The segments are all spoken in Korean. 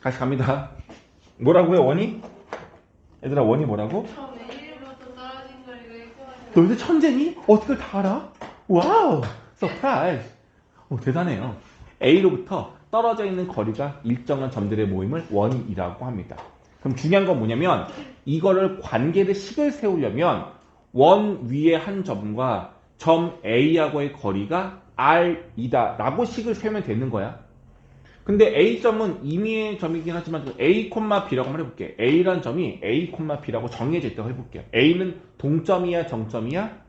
다시 갑니다. 뭐라고요, 원이? 얘들아, 원이 뭐라고? 처음에 1부터 떨어진 거리가 이렇게 너희들 천재니? 어떻게 다 알아? 와우! 서프라이즈! 대단해요. A로부터 떨어져 있는 거리가 일정한 점들의 모임을 원이라고 합니다. 그럼 중요한 건 뭐냐면 이거를 관계를 식을 세우려면 원 위의 한 점과 점 A하고의 거리가 R이다 라고 식을 세우면 되는 거야. 근데 A점은 임의의 점이긴 하지만 A, B라고 한번 해볼게. A란 점이 A, B라고 정해져 있다고 해볼게요. A는 동점이야, 정점이야?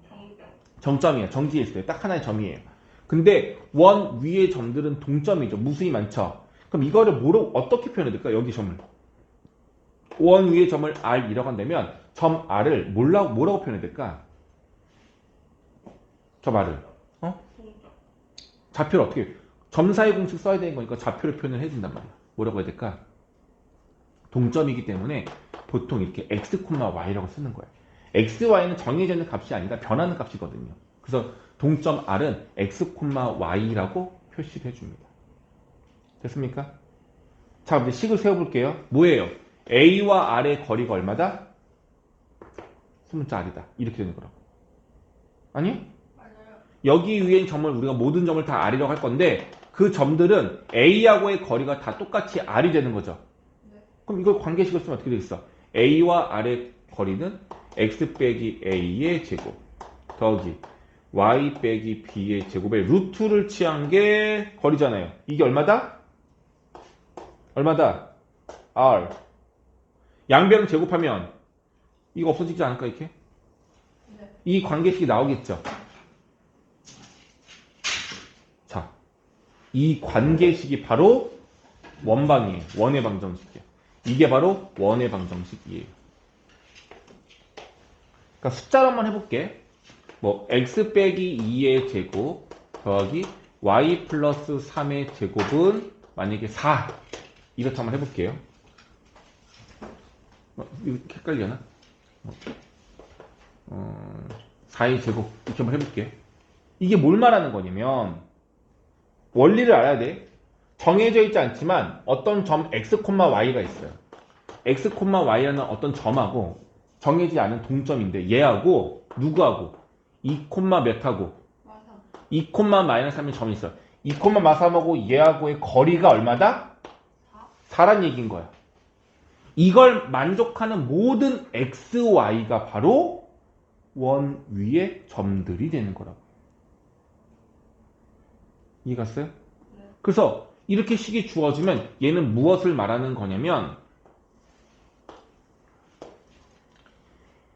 정정. 정점이야. 정지해 있어요. 딱 하나의 점이에요. 근데 원 위의 점들은 동점이죠. 무수히 많죠. 그럼 이거를 어떻게 표현해야 될까? 여기 점을. 원 위의 점을 R이라고 한다면 점 R을 뭐라고 표현해야 될까? 점 R을. 동정. 좌표를 어떻게 점사의 공식 써야 되는 거니까 좌표를 표현을 해준단 말이야. 뭐라고 해야 될까? 동점이기 때문에 보통 이렇게 x, y라고 쓰는 거예요. x, y는 정해져 있는 값이 아니라 변하는 값이거든요. 그래서 동점 R은 x, y라고 표시를 해줍니다. 됐습니까? 자, 이제 식을 세워볼게요. 뭐예요? A와 R의 거리가 얼마다? 소문자 R이다. 이렇게 되는 거라고. 아니요? 맞아요. 여기 위엔 점을 우리가 모든 점을 다 R이라고 할 건데 그 점들은 A하고의 거리가 다 똑같이 R이 되는 거죠. 네. 그럼 이걸 관계식을 쓰면 어떻게 되겠어? A와 R의 거리는 X 빼기 A의 제곱 더하기 Y 빼기 B의 제곱의 루트를 취한 게 거리잖아요. 이게 얼마다? 얼마다? R. 양변을 제곱하면 이거 없어지지 않을까 이렇게? 네. 이 관계식이 나오겠죠. 자, 이 관계식이 바로 원방이에요. 원의 방정식이에요. 이게 바로 원의 방정식이에요. 그러니까 숫자로 한번 해볼게. 뭐 x 빼기 2의 제곱 더하기 y 플러스 3의 제곱은 만약에 4 이렇게 한번 해볼게요. 이거 헷갈려나? 4의 제곱 이렇게 한번 해볼게. 이게 뭘 말하는 거냐면 원리를 알아야 돼. 정해져 있지 않지만 어떤 점 x, y가 있어요. x, y라는 어떤 점하고 정해지지 않은 동점인데 얘하고 누구하고 2, 몇하고 마삼. 2, 마이너스 3의 점이 있어요. 2, 마삼하고 얘하고의 거리가 얼마다? 4란 얘기인 거야. 이걸 만족하는 모든 x, y가 바로 원 위의 점들이 되는 거라고. 이해갔어요? 네. 그래서 이렇게 식이 주어지면 얘는 무엇을 말하는 거냐면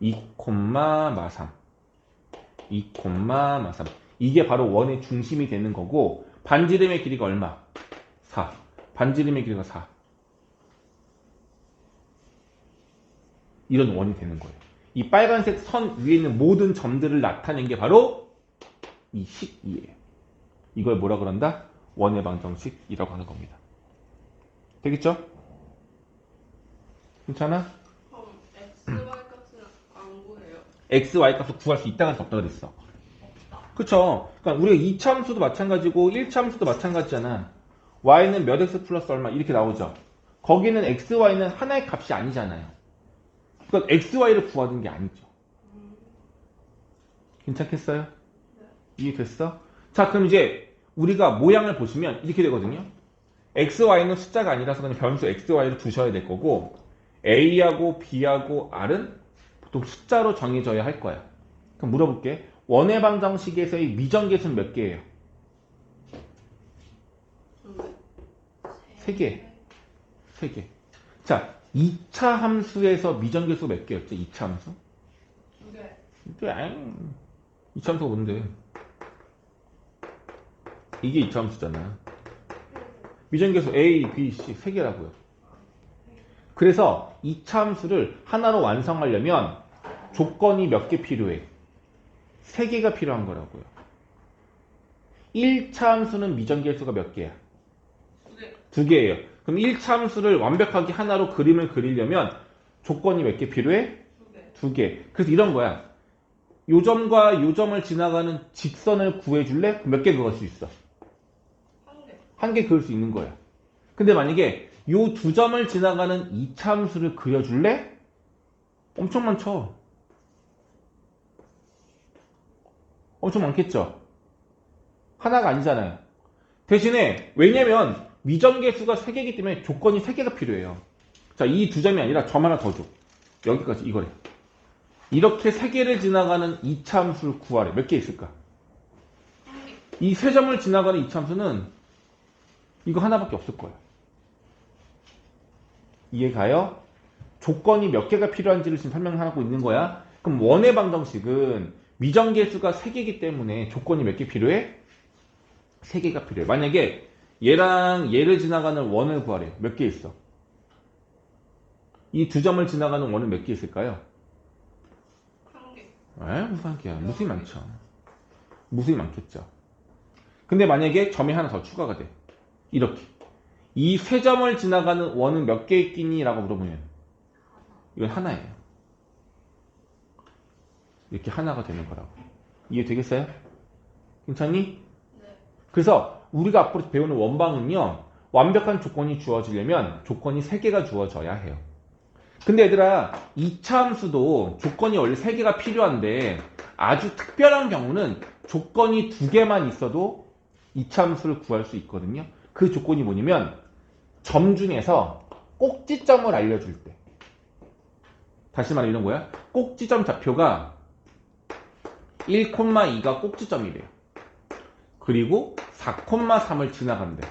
2, 마삼 2, 마삼 이게 바로 원의 중심이 되는 거고 반지름의 길이가 얼마? 4 반지름의 길이가 4 이런 원이 되는 거예요. 이 빨간색 선 위에 있는 모든 점들을 나타낸 게 바로 이 식이에요. 이걸 뭐라 그런다? 원의 방정식이라고 하는 겁니다. 되겠죠? 괜찮아? 그럼 XY 값은 안 구해요. x, y 값을 구할 수 있다가 없다 그랬어. 그쵸? 그러니까 우리가 2차함수도 마찬가지고 1차함수도 마찬가지잖아. y는 몇 x 플러스 얼마 이렇게 나오죠. 거기는 x, y는 하나의 값이 아니잖아요. 그러니까 x, y를 구하는 게 아니죠. 괜찮겠어요? 네. 이해됐어? 자, 그럼 이제 우리가 모양을 보시면 이렇게 되거든요. x, y는 숫자가 아니라서 그냥 변수 x, y를 두셔야 될 거고 a하고 b하고 r은 보통 숫자로 정해져야 할 거야. 그럼 물어볼게. 원의 방정식에서의 미정계수는 몇 개예요? 3개. 3개. 자, 2차 함수에서 미정계수 몇 개였죠? 2차 함수? 2개. 2차 함수가 뭔데? 이게 2차 함수잖아. 미정계수 A, B, C 3개라고요. 그래서 2차 함수를 하나로 완성하려면 조건이 몇 개 필요해? 3개가 필요한 거라고요. 1차 함수는 미정계수가 몇 개야? 2개. 2개예요. 그럼 1차 함수를 완벽하게 하나로 그림을 그리려면 조건이 몇 개 필요해? 2개. 2개. 그래서 이런 거야. 요 점과 요 점을 지나가는 직선을 구해줄래? 몇 개 그을 수 있어? 1개. 한 개 그을 수 있는 거야. 근데 만약에 요 두 점을 지나가는 이차함수를 그려줄래? 엄청 많죠. 엄청 많겠죠. 하나가 아니잖아요. 대신에 왜냐면 미정계수가 3개이기 때문에 조건이 3개가 필요해요. 자, 이 두 점이 아니라 점 하나 더 줘. 여기까지 이거래. 이렇게 3개를 지나가는 이차함수를 구하래. 몇 개 있을까? 이 세 점을 지나가는 이차함수는 이거 하나밖에 없을 거예요. 이해가요? 조건이 몇 개가 필요한지를 지금 설명하고 있는 거야. 그럼 원의 방정식은 미정계수가 3개이기 때문에 조건이 몇 개 필요해? 3개가 필요해. 만약에 얘랑 얘를 지나가는 원을 구하래. 몇 개 있어? 이 두 점을 지나가는 원은 몇 개 있을까요? 한 개. 무슨 한 개야? 무수히 많죠. 무수히 많겠죠. 근데 만약에 점이 하나 더 추가가 돼. 이렇게. 이 세 점을 지나가는 원은 몇 개 있겠니? 라고 물어보면 이건 하나예요. 이렇게 하나가 되는 거라고. 이해되겠어요? 괜찮니? 네. 그래서 우리가 앞으로 배우는 원방은요. 완벽한 조건이 주어지려면 조건이 3개가 주어져야 해요. 근데 얘들아 이차함수도 조건이 원래 3개가 필요한데 아주 특별한 경우는 조건이 2개만 있어도 이차함수를 구할 수 있거든요. 그 조건이 뭐냐면 점 중에서 꼭지점을 알려줄 때. 다시 말해 이런 거야. 꼭지점 좌표가 1,2가 꼭지점이래요. 그리고 4,3을 지나간대.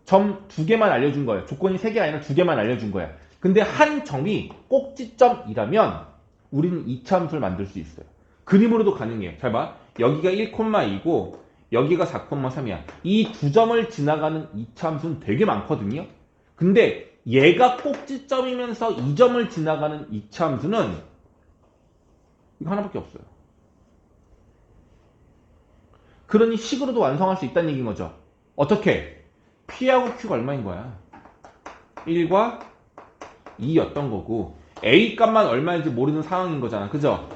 점 2개만 알려준 거예요. 조건이 3개 아니라 2개만 알려준 거야. 근데 한 점이 꼭지점이라면 우리는 이차함수를 만들 수 있어요. 그림으로도 가능해요. 잘 봐. 여기가 1,2고 여기가 4,3이야. 이 두 점을 지나가는 이차함수는 되게 많거든요. 근데 얘가 꼭지점이면서 이 점을 지나가는 이차함수는 이거 하나밖에 없어요. 그러니 식으로도 완성할 수 있다는 얘기인 거죠. 어떻게? P하고 Q가 얼마인 거야? 1과 2였던 거고 A 값만 얼마인지 모르는 상황인 거잖아. 그죠?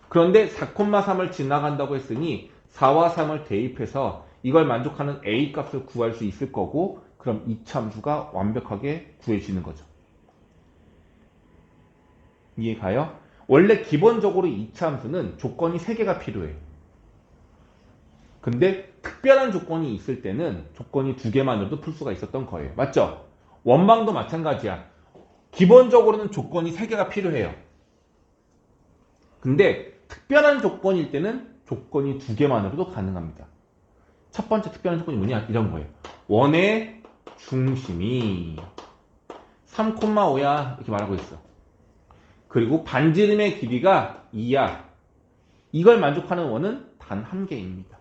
그런데 4,3을 지나간다고 했으니 4와 3을 대입해서 이걸 만족하는 A 값을 구할 수 있을 거고 그럼 이차함수가 완벽하게 구해지는 거죠. 이해가요? 원래 기본적으로 이차함수는 조건이 3개가 필요해요. 근데 특별한 조건이 있을 때는 조건이 2개만으로도 풀 수가 있었던 거예요. 맞죠? 원방도 마찬가지야. 기본적으로는 조건이 3개가 필요해요. 근데 특별한 조건일 때는 조건이 2개만으로도 가능합니다. 첫 번째 특별한 조건이 뭐냐? 이런 거예요. 원의 중심이 3,5야 이렇게 말하고 있어. 그리고 반지름의 길이가 2야. 이걸 만족하는 원은 단 한 개입니다.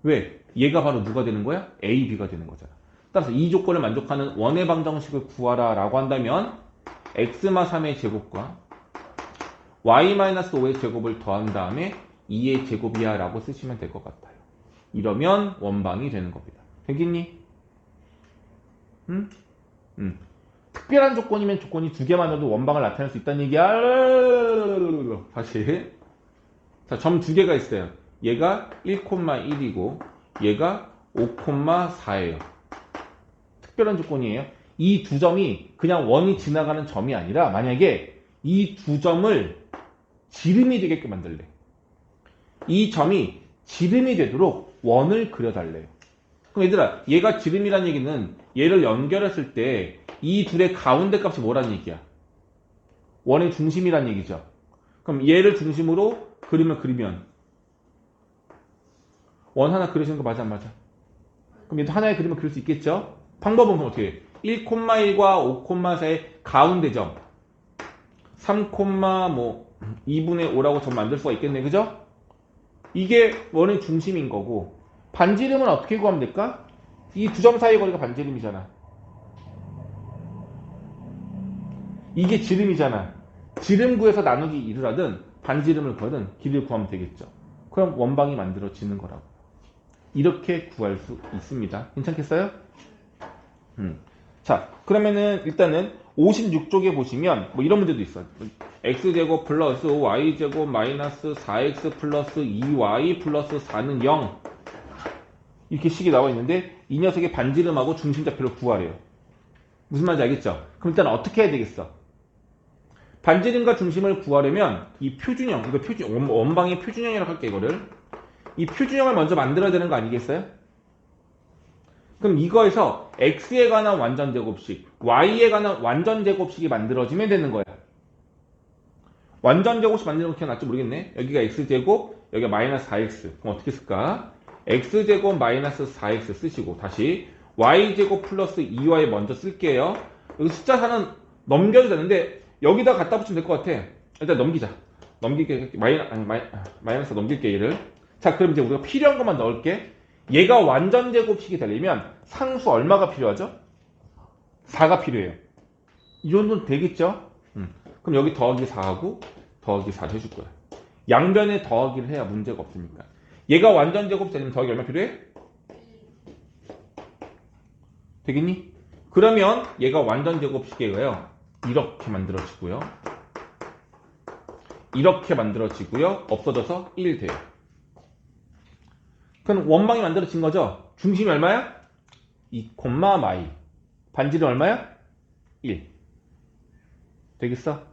왜? 얘가 바로 누가 되는 거야? A, B가 되는 거잖아. 따라서 이 조건을 만족하는 원의 방정식을 구하라 라고 한다면 x-3의 제곱과 y-5의 제곱을 더한 다음에 2의 제곱이야 라고 쓰시면 될 것 같아요. 이러면 원방이 되는 겁니다. 되겠니? 응? 특별한 조건이면 조건이 2개만으로도 원방을 나타낼 수 있다는 얘기야. 다시. 자, 점 2개가 있어요. 얘가 1,1이고 얘가 5,4예요. 특별한 조건이에요. 이 두 점이 그냥 원이 지나가는 점이 아니라 만약에 이 두 점을 지름이 되게끔 만들래. 이 점이 지름이 되도록 원을 그려달래요. 그럼 얘들아 얘가 지름이란 얘기는 얘를 연결했을 때 이 둘의 가운데 값이 뭐란 얘기야? 원의 중심이란 얘기죠. 그럼 얘를 중심으로 그림을 그리면 원 하나 그리시는 거 맞아 안 맞아? 그럼 얘도 하나의 그림을 그릴 수 있겠죠? 방법은 그럼 어떻게 해? 1,1과 5,4의 가운데 점 3,2분의 5라고 점 만들 수가 있겠네. 그죠? 이게 원의 중심인 거고 반지름은 어떻게 구하면 될까? 이 두 점 사이의 거리가 반지름이잖아. 이게 지름이잖아. 지름 구해서 나누기 2를 하든 반지름을 구하든 길이를 구하면 되겠죠. 그럼 원방이 만들어지는 거라고. 이렇게 구할 수 있습니다. 괜찮겠어요? 자, 그러면은 일단은 56쪽에 보시면 뭐 이런 문제도 있어요. x제곱 플러스 y제곱 마이너스 4x 플러스 2y 플러스 4는 0 이렇게 식이 나와 있는데 이 녀석의 반지름하고 중심좌표를 구하래요. 무슨 말인지 알겠죠? 그럼 일단 어떻게 해야 되겠어? 반지름과 중심을 구하려면 이 표준형, 이거 원방의 표준형이라고 할게 이거를. 이 표준형을 먼저 만들어야 되는 거 아니겠어요? 그럼 이거에서 x에 관한 완전 제곱식, y에 관한 완전 제곱식이 만들어지면 되는 거야. 완전 제곱식 만드는 거 기억났지 모르겠네. 여기가 x제곱, 여기가 마이너스 4x. 그럼 어떻게 쓸까? x제곱 마이너스 4x 쓰시고 다시 y제곱 플러스 2y 먼저 쓸게요. 여기 숫자 4는 넘겨도 되는데 여기다 갖다 붙이면 될 것 같아. 일단 넘기자. 넘길게. 마이너스 넘길게 얘를. 자, 그럼 이제 우리가 필요한 것만 넣을게. 얘가 완전 제곱식이 되려면 상수 얼마가 필요하죠? 4가 필요해요. 이 정도는 되겠죠? 그럼 여기 더하기 4하고 더하기 4를 해줄 거야. 양변에 더하기를 해야 문제가 없으니까. 얘가 완전 제곱 되려면 더하기 얼마 필요해? 되겠니? 그러면 얘가 완전 제곱식이에요. 이렇게 만들어지고요. 이렇게 만들어지고요. 없어져서 1 돼요. 그럼 원방이 만들어진 거죠? 중심이 얼마야? 2, 마이. 반지름 얼마야? 1. 되겠어?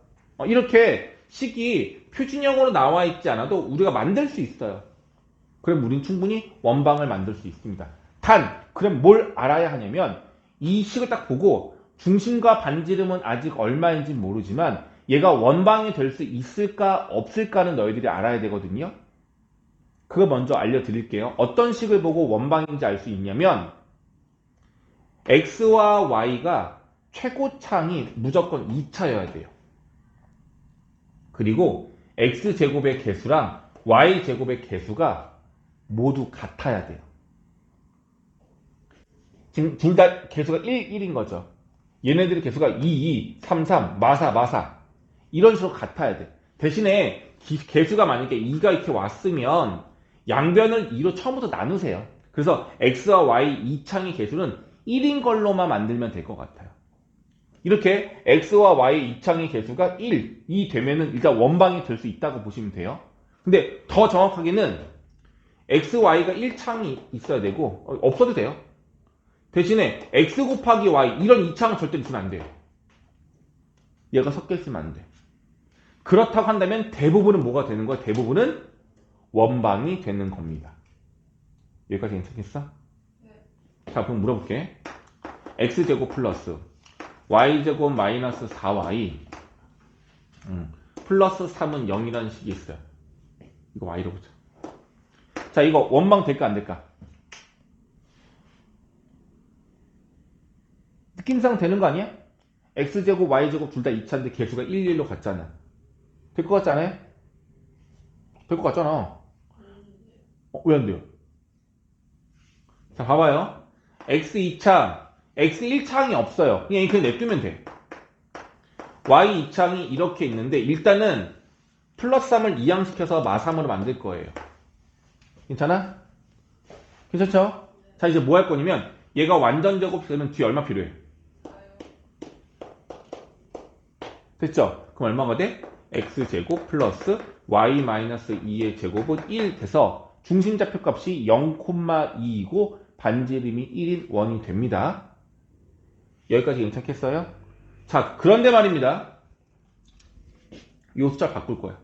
이렇게 식이 표준형으로 나와 있지 않아도 우리가 만들 수 있어요. 그럼 우린 충분히 원방을 만들 수 있습니다. 그럼 뭘 알아야 하냐면 이 식을 딱 보고 중심과 반지름은 아직 얼마인지 모르지만 얘가 원방이 될 수 있을까 없을까는 너희들이 알아야 되거든요. 그거 먼저 알려드릴게요. 어떤 식을 보고 원방인지 알 수 있냐면 x와 y가 최고차항이 무조건 2차여야 돼요. 그리고 x제곱의 개수랑 y제곱의 개수가 모두 같아야 돼요. 지금 둘 다 개수가 1, 1인 거죠. 얘네들의 개수가 2, 2, 3, 3, 마사 이런 식으로 같아야 돼. 대신에 개수가 만약에 2가 이렇게 왔으면 양변을 2로 처음부터 나누세요. 그래서 x와 y 2창의 개수는 1인 걸로만 만들면 될 것 같아요. 이렇게 x와 y 2창의 개수가 1, 2 되면은 일단 원방이 될 수 있다고 보시면 돼요. 근데 더 정확하게는 x, y가 1창이 있어야 되고 없어도 돼요. 대신에 x 곱하기 y 이런 2창은 절대 있으면 안 돼요. 얘가 섞여 있으면 안 돼. 그렇다고 한다면 대부분은 뭐가 되는 거야? 대부분은 원방이 되는 겁니다. 여기까지 괜찮겠어? 네. 자, 그럼 물어볼게. x제곱 플러스 y제곱 마이너스 4y 플러스 3은 0이라는 식이 있어요. 이거 y로 보자. 자, 이거 원방 될까 안 될까? 느낌상 되는 거 아니야? x제곱 y제곱 둘 다 2차인데 개수가 1, 1로 같잖아. 될 것 같지 않아요? 될 것 같잖아. 왜 안 돼요? 자, 봐봐요. x 2창, x 1창이 없어요. 그냥 냅두면 돼. y 2창이 이렇게 있는데 일단은 플러스 3을 이항시켜서 마3으로 만들 거예요. 괜찮아? 괜찮죠? 자, 이제 뭐 할 거냐면 얘가 완전 제곱 되면 뒤에 얼마 필요해? 됐죠? 그럼 얼마가 돼? x제곱 플러스 y-2의 제곱은 1 돼서 중심좌표 값이 0,2이고 반지름이 1인 원이 됩니다. 여기까지 괜찮겠어요? 자, 그런데 말입니다. 이 숫자 바꿀 거야.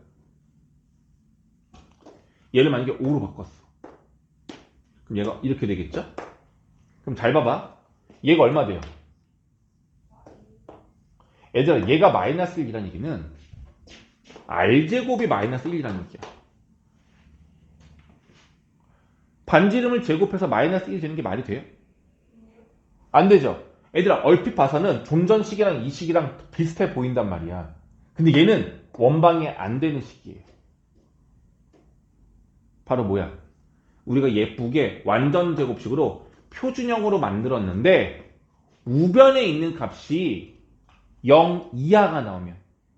얘를 만약에 5로 바꿨어. 그럼 얘가 이렇게 되겠죠? 그럼 잘 봐봐. 얘가 얼마 돼요? 얘들아, 얘가 마이너스 1이라는 얘기는 r제곱이 마이너스 1이라는 얘기야. 반지름을 제곱해서 마이너스 1이 되는 게 말이 돼요? 안 되죠? 얘들아, 얼핏 봐서는 좀 전 식이랑 이 식이랑 비슷해 보인단 말이야. 근데 얘는 원방이 안 되는 식이에요. 바로 뭐야? 우리가 예쁘게 완전 제곱식으로 표준형으로 만들었는데 우변에 있는 값이 0 이하가 나오면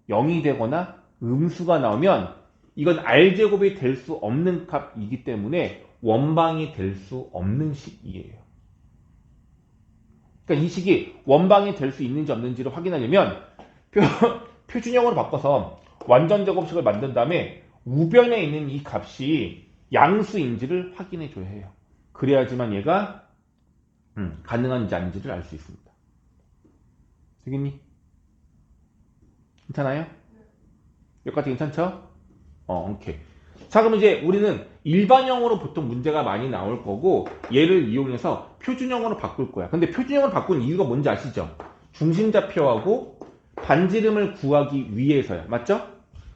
0이 되거나 음수가 나오면 이건 r제곱이 될 수 없는 값이기 때문에 원방이 될 수 없는 식이에요. 그러니까 이 식이 원방이 될 수 있는지 없는지를 확인하려면 표준형으로 바꿔서 완전 제곱식을 만든 다음에 우변에 있는 이 값이 양수인지를 확인해 줘야 해요. 그래야지만 얘가 가능한지 아닌지를 알 수 있습니다. 되겠니? 괜찮아요? 여기까지 괜찮죠? 오케이. 자, 그럼 이제 우리는 일반형으로 보통 문제가 많이 나올 거고 얘를 이용해서 표준형으로 바꿀 거야. 근데 표준형으로 바꾼 이유가 뭔지 아시죠? 중심좌표하고 반지름을 구하기 위해서야. 맞죠?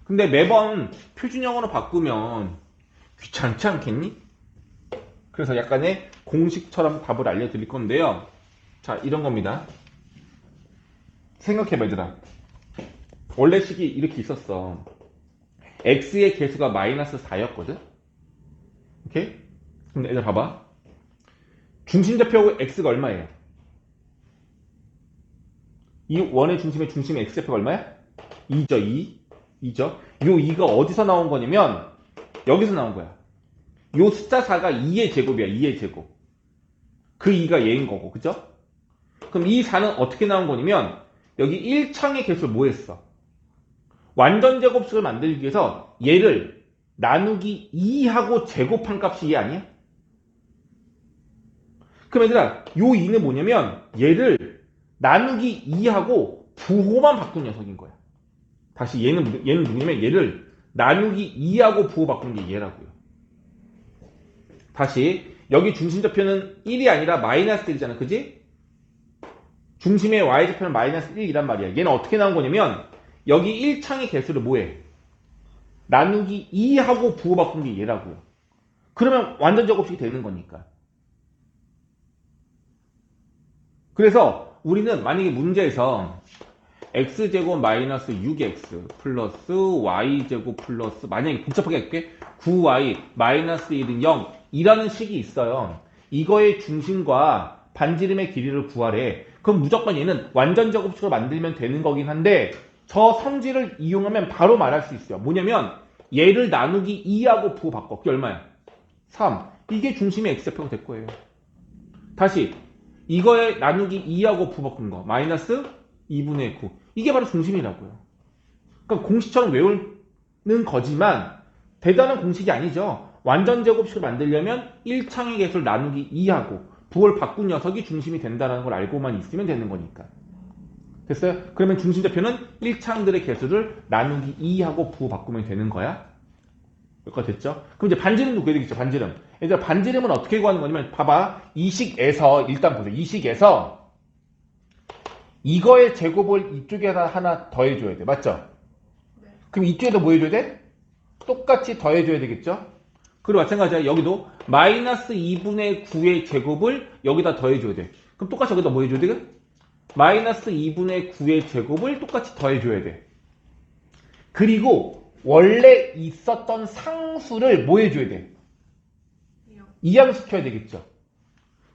근데 매번 표준형으로 바꾸면 귀찮지 않겠니? 그래서 약간의 공식처럼 답을 알려드릴 건데요. 자, 이런 겁니다. 생각해봐, 얘들아. 원래 식이 이렇게 있었어. x의 개수가 마이너스 4였거든? 오케이? 근데 얘들 봐봐. 중심좌표하고 x가 얼마예요? 이 원의 중심의 x좌표가 얼마야? 2죠, 2. 2죠. 요 2가 어디서 나온 거냐면 여기서 나온 거야. 요 숫자 4가 2의 제곱이야, 2의 제곱. 그 2가 얘인 거고, 그죠? 그럼 이 4는 어떻게 나온 거냐면 여기 1창의 개수를 뭐 했어? 완전 제곱식을 만들기 위해서 얘를 나누기 2하고 제곱한 값이 얘 아니야? 그럼 얘들아, 요 2는 뭐냐면 얘를 나누기 2하고 부호만 바꾼 녀석인 거야. 다시 얘는 누구냐면 얘를 나누기 2하고 부호 바꾼 게 얘라고요. 다시 여기 중심좌표는 1이 아니라 마이너스 1이잖아. 그지? 중심의 y좌표는 마이너스 1이란 말이야. 얘는 어떻게 나온 거냐면 여기 1창의 개수를 뭐해? 나누기 2하고 부호 바꾼 게 얘라고요. 그러면 완전 제곱식이 되는 거니까. 그래서 우리는 만약에 문제에서 x제곱 마이너스 6x 플러스 y제곱 플러스 만약에 복잡하게 할게 9y 마이너스 1은 0 이라는 식이 있어요. 이거의 중심과 반지름의 길이를 구하래. 그럼 무조건 얘는 완전 제곱식으로 만들면 되는 거긴 한데 저 성질을 이용하면 바로 말할 수 있어요. 뭐냐면 얘를 나누기 2하고 부호 바꿔. 그게 얼마야? 3. 이게 중심의 x좌표가 될 거예요. 다시 이거에 나누기 2하고 부호 바꾼 거 마이너스 2분의 9. 이게 바로 중심이라고요. 그러니까 공식처럼 외우는 거지만 대단한 공식이 아니죠. 완전 제곱식을 만들려면 1창의 개수를 나누기 2하고 부호를 바꾼 녀석이 중심이 된다는 걸 알고만 있으면 되는 거니까. 됐어요? 그러면 중심좌표는 1창들의 개수를 나누기 2하고 부호 바꾸면 되는 거야. 여기까지 됐죠? 그럼 이제 반지름도 구해야 되겠죠, 반지름. 얘들아, 반지름은 어떻게 구하는 거냐면, 봐봐. 이 식에서, 일단 보세요. 이 식에서, 이거의 제곱을 이쪽에다 하나 더해줘야 돼. 맞죠? 네. 그럼 이쪽에다 뭐 해줘야 돼? 똑같이 더해줘야 되겠죠? 그리고 마찬가지야. 여기도 마이너스 2분의 9의 제곱을 여기다 더해줘야 돼. 그럼 똑같이 여기다 뭐 해줘야 돼? 마이너스 2분의 9의 제곱을 똑같이 더해줘야 돼. 그리고 원래 있었던 상수를 뭐 해줘야 돼? 이항시켜야 되겠죠.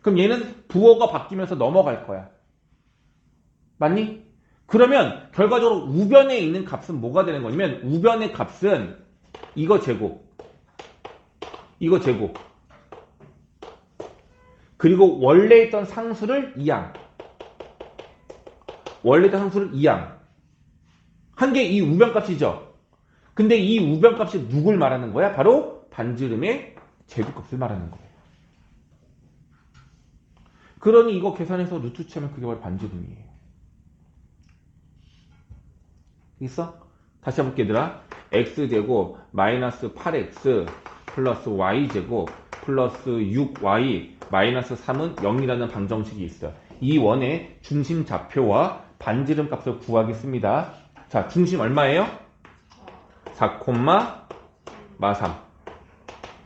그럼 얘는 부호가 바뀌면서 넘어갈 거야. 맞니? 그러면 결과적으로 우변에 있는 값은 뭐가 되는 거냐면 우변의 값은 이거 제곱 이거 제곱 그리고 원래 있던 상수를 이항 원래 있던 상수를 이항 한 게 이 우변값이죠. 근데 이 우변값이 누굴 말하는 거야? 바로 반지름의 제곱값을 말하는 거예요. 그러니 이거 계산해서 루트 치면 그게 바로 반지름이에요. 있어? 다시 해볼게 얘들아. x제곱 마이너스 8x 플러스 y제곱 플러스 6y 마이너스 3은 0이라는 방정식이 있어요. 이 원의 중심 좌표와 반지름 값을 구하겠습니다. 자, 중심 얼마예요? 4, 3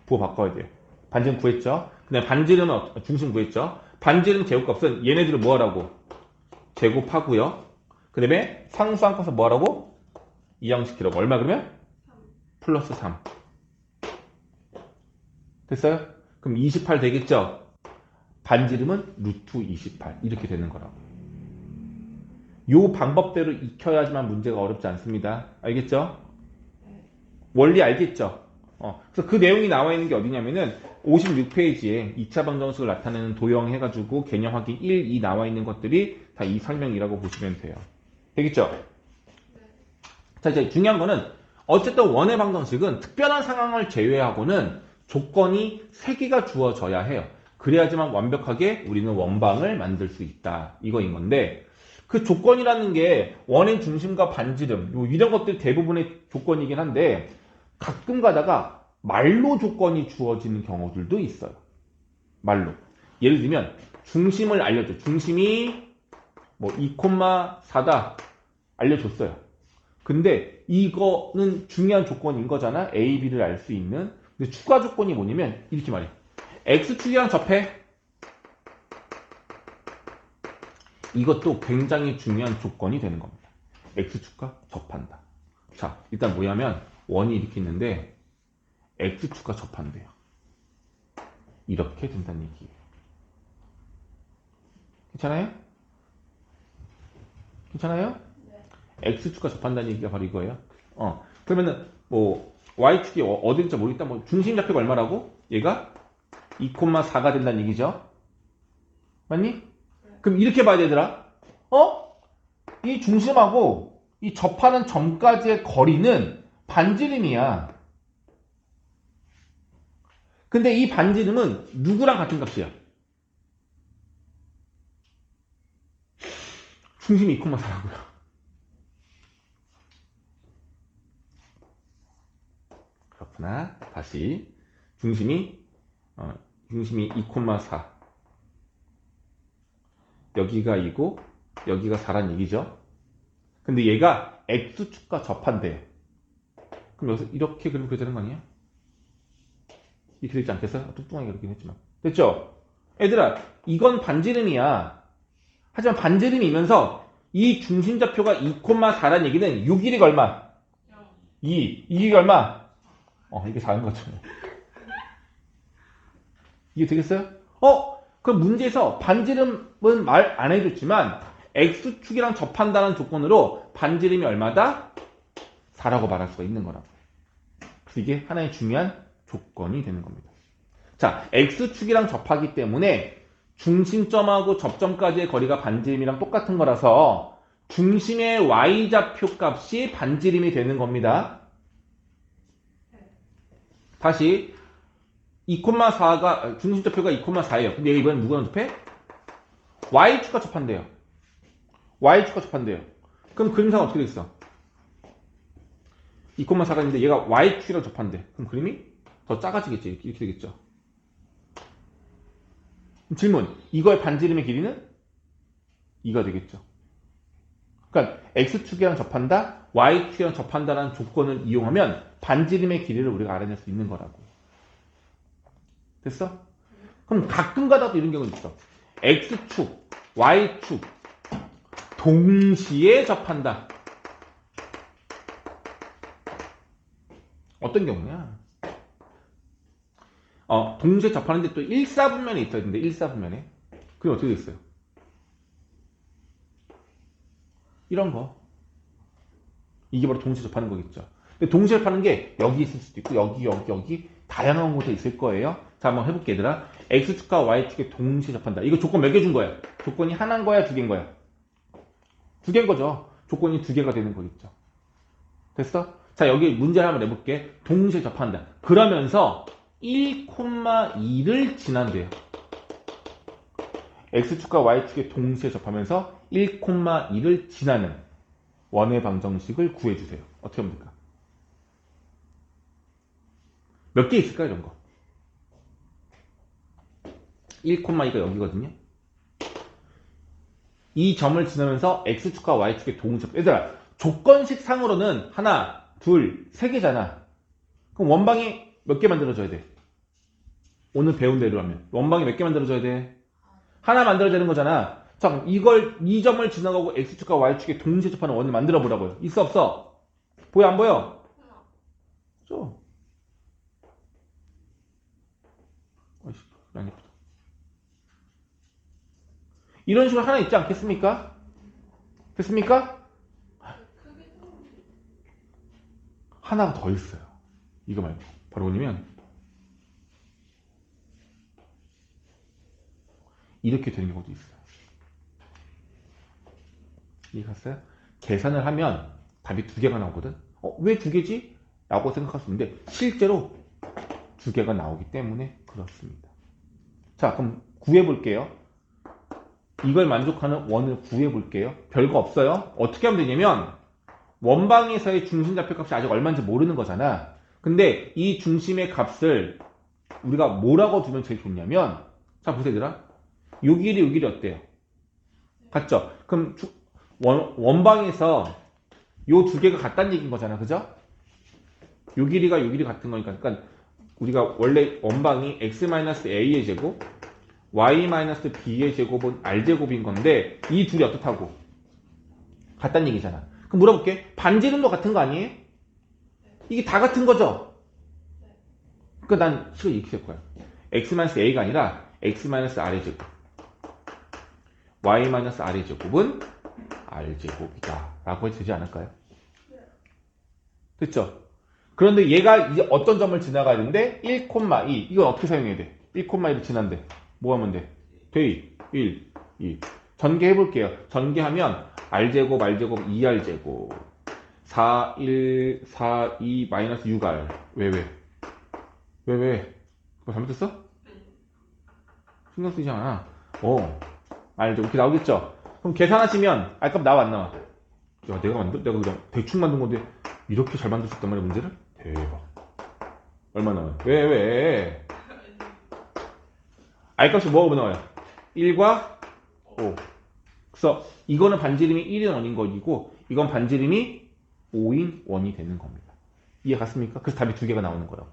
부호 바꿔야 돼요. 반지름 구했죠? 근데 반지름은 중심 구했죠? 반지름 제곱값은 얘네들을 뭐 하라고? 제곱하고요. 그 다음에 상수한 값을 뭐 하라고? 이항시키라고. 얼마 그러면? 플러스 3. 됐어요? 그럼 28 되겠죠? 반지름은 루트 28. 이렇게 되는 거라고. 요 방법대로 익혀야지만 문제가 어렵지 않습니다. 알겠죠? 원리 알겠죠? 그래서 그 내용이 나와 있는 게 어디냐면은 56페이지에 2차 방정식을 나타내는 도형 해가지고 개념 확인 1, 2 나와 있는 것들이 다 이 설명이라고 보시면 돼요. 되겠죠? 자, 이제 중요한 거는 어쨌든 원의 방정식은 특별한 상황을 제외하고는 조건이 3개가 주어져야 해요. 그래야지만 완벽하게 우리는 원방을 만들 수 있다. 이거인 건데 그 조건이라는 게 원의 중심과 반지름 이런 것들 대부분의 조건이긴 한데 가끔 가다가 말로 조건이 주어지는 경우들도 있어요. 말로. 예를 들면 중심을 알려줘. 중심이 뭐 2,4다 알려줬어요. 근데 이거는 중요한 조건인 거잖아. A, B를 알 수 있는. 근데 추가 조건이 뭐냐면 이렇게 말해. X축이랑 접해. 이것도 굉장히 중요한 조건이 되는 겁니다. X축과 접한다. 자, 일단 뭐냐면 원이 이렇게 있는데 X축과 접한대요. 이렇게 된다는 얘기예요. 괜찮아요? 괜찮아요? 네. X축과 접한다는 얘기가 바로 이거예요. 그러면은 뭐 Y축이 어딘지 모르겠다. 뭐 중심 좌표가 얼마라고? 얘가 2,4가 된다는 얘기죠. 맞니? 그럼 이렇게 봐야 되더라. 이 중심하고 이 접하는 점까지의 거리는 반지름이야. 근데 이 반지름은 누구랑 같은 값이야? 중심이 2,4라고요. 그렇구나. 다시 중심이 2,4 여기가 2고 여기가 4란 얘기죠. 근데 얘가 X축과 접한대요. 그럼 여기서 이렇게 그리면 되는 거 아니야? 이렇게 되지 않겠어요? 뚱뚱하게 그렇긴 했지만 됐죠? 얘들아 이건 반지름이야. 하지만 반지름이면서 이 중심좌표가 2,4란 얘기는 6일이 얼마? 2. 이게 얼마? 이게 4인 거죠. 이게 되겠어요? 그럼 문제에서 반지름은 말 안 해줬지만 X축이랑 접한다는 조건으로 반지름이 얼마다? 4라고 말할 수가 있는 거라고. 그래서 이게 하나의 중요한 조건이 되는 겁니다. 자, X축이랑 접하기 때문에 중심점하고 접점까지의 거리가 반지름이랑 똑같은 거라서 중심의 Y좌표 값이 반지름이 되는 겁니다. 다시 2,4가 중심좌표가 2,4예요. 근데 이번엔 누구랑 접해? Y축과 접한대요. Y축과 접한대요. 그럼 그림상 어떻게 되겠어? 2,4가 있는데 얘가 Y축이랑 접한대. 그럼 그림이 더 작아지겠지. 이렇게 되겠죠. 질문. 이거의 반지름의 길이는 2가 되겠죠. 그러니까 X축이랑 접한다, Y축이랑 접한다라는 조건을 이용하면 반지름의 길이를 우리가 알아낼 수 있는 거라고. 됐어? 그럼 가끔 가다도 이런 경우도 있어. X축, Y축 동시에 접한다. 어떤 경우냐? 동시에 접하는데 또 1사분면에 있어야 되는데 1사분면에. 그게 어떻게 됐어요? 이런 거. 이게 바로 동시에 접하는 거겠죠. 근데 동시에 접하는 게 여기 있을 수도 있고 여기 다양한 곳에 있을 거예요. 자, 한번 해볼게 얘들아. X축과 Y축에 동시에 접한다. 이거 조건 매겨준 거야. 조건이 하나인 거야, 두 개인 거야? 두 개인 거죠. 조건이 두 개가 되는 거겠죠. 됐어? 자, 여기 문제를 한번 내볼게. 동시에 접한다. 그러면서 1,2를 지난대요. X축과 Y축에 동시에 접하면서 1,2를 지나는 원의 방정식을 구해주세요. 어떻게 하면 될까? 몇 개 있을까 이런 거? 1,2가 여기거든요. 이 점을 지나면서 X축과 Y축의 동시에 얘들아 조건식 상으로는 하나, 둘, 세 개잖아. 그럼 원방이 몇 개 만들어줘야 돼? 오늘 배운 대로 하면 원방이 몇 개 만들어줘야 돼? 하나 만들어야 되는 거잖아. 자, 이 점을 지나가고 X축과 Y축의 동시에 접하는 원을 만들어 보라고요. 있어 없어? 보여 안 보여? 그죠? 어이씨, 안 예쁘다. 이런 식으로 하나 있지 않겠습니까? 됐습니까? 하나가 더 있어요. 이거 말고. 바로 뭐냐면 이렇게 되는 경우도 있어요. 이해갔어요? 계산을 하면 답이 두 개가 나오거든? 왜 두 개지? 라고 생각할 수 있는데 실제로 두 개가 나오기 때문에 그렇습니다. 자, 그럼 구해볼게요. 이걸 만족하는 원을 구해볼게요. 별거 없어요. 어떻게 하면 되냐면 원방에서의 중심 좌표값이 아직 얼마인지 모르는 거잖아. 근데 이 중심의 값을 우리가 뭐라고 두면 제일 좋냐면, 자 보세요 얘들아, 요 길이 어때요? 같죠? 그럼 원방에서 요 두 개가 같다는 얘기인 거잖아, 그죠? 요 길이가 요 길이 같은 거니까, 그러니까 우리가 원래 원방이 x-a의 제곱 y-b의 제곱은 r제곱인 건데 이 둘이 어떻다고? 같다는 얘기잖아. 그럼 물어볼게. 반지름도 같은 거 아니에요? 이게 다 같은 거죠? 그러니까 난 식을 이렇게 쓸 거야. x-a가 아니라 x-r의 제곱 y-r의 제곱은 r제곱이다 라고 해도 되지 않을까요? 됐죠? 그런데 얘가 이제 어떤 점을 지나가야 되는데 1,2 이건 어떻게 사용해야 돼? 1,2를 지난데 뭐 하면 돼? 대입 1, 2 전개해 볼게요. 전개하면 r제곱, r제곱, 2r제곱 4, 1, 4, 2, 마이너스 6r 왜? 그거 잘못했어? 신경 쓰지 않아. 알죠. 이렇게 나오겠죠? 그럼 계산하시면 r값 나와 안 나와? 야, 내가 그냥 대충 만든 건데 이렇게 잘 만들 수 있단 말이야, 문제를? 대박. 얼마 나와요? 왜? r값이 뭐가 나와요? 1과 5. 그래서 이거는 반지름이 1인 원인 거이고 이건 반지름이 5인 원이 되는 겁니다. 이해 갔습니까? 그래서 답이 두 개가 나오는 거예요.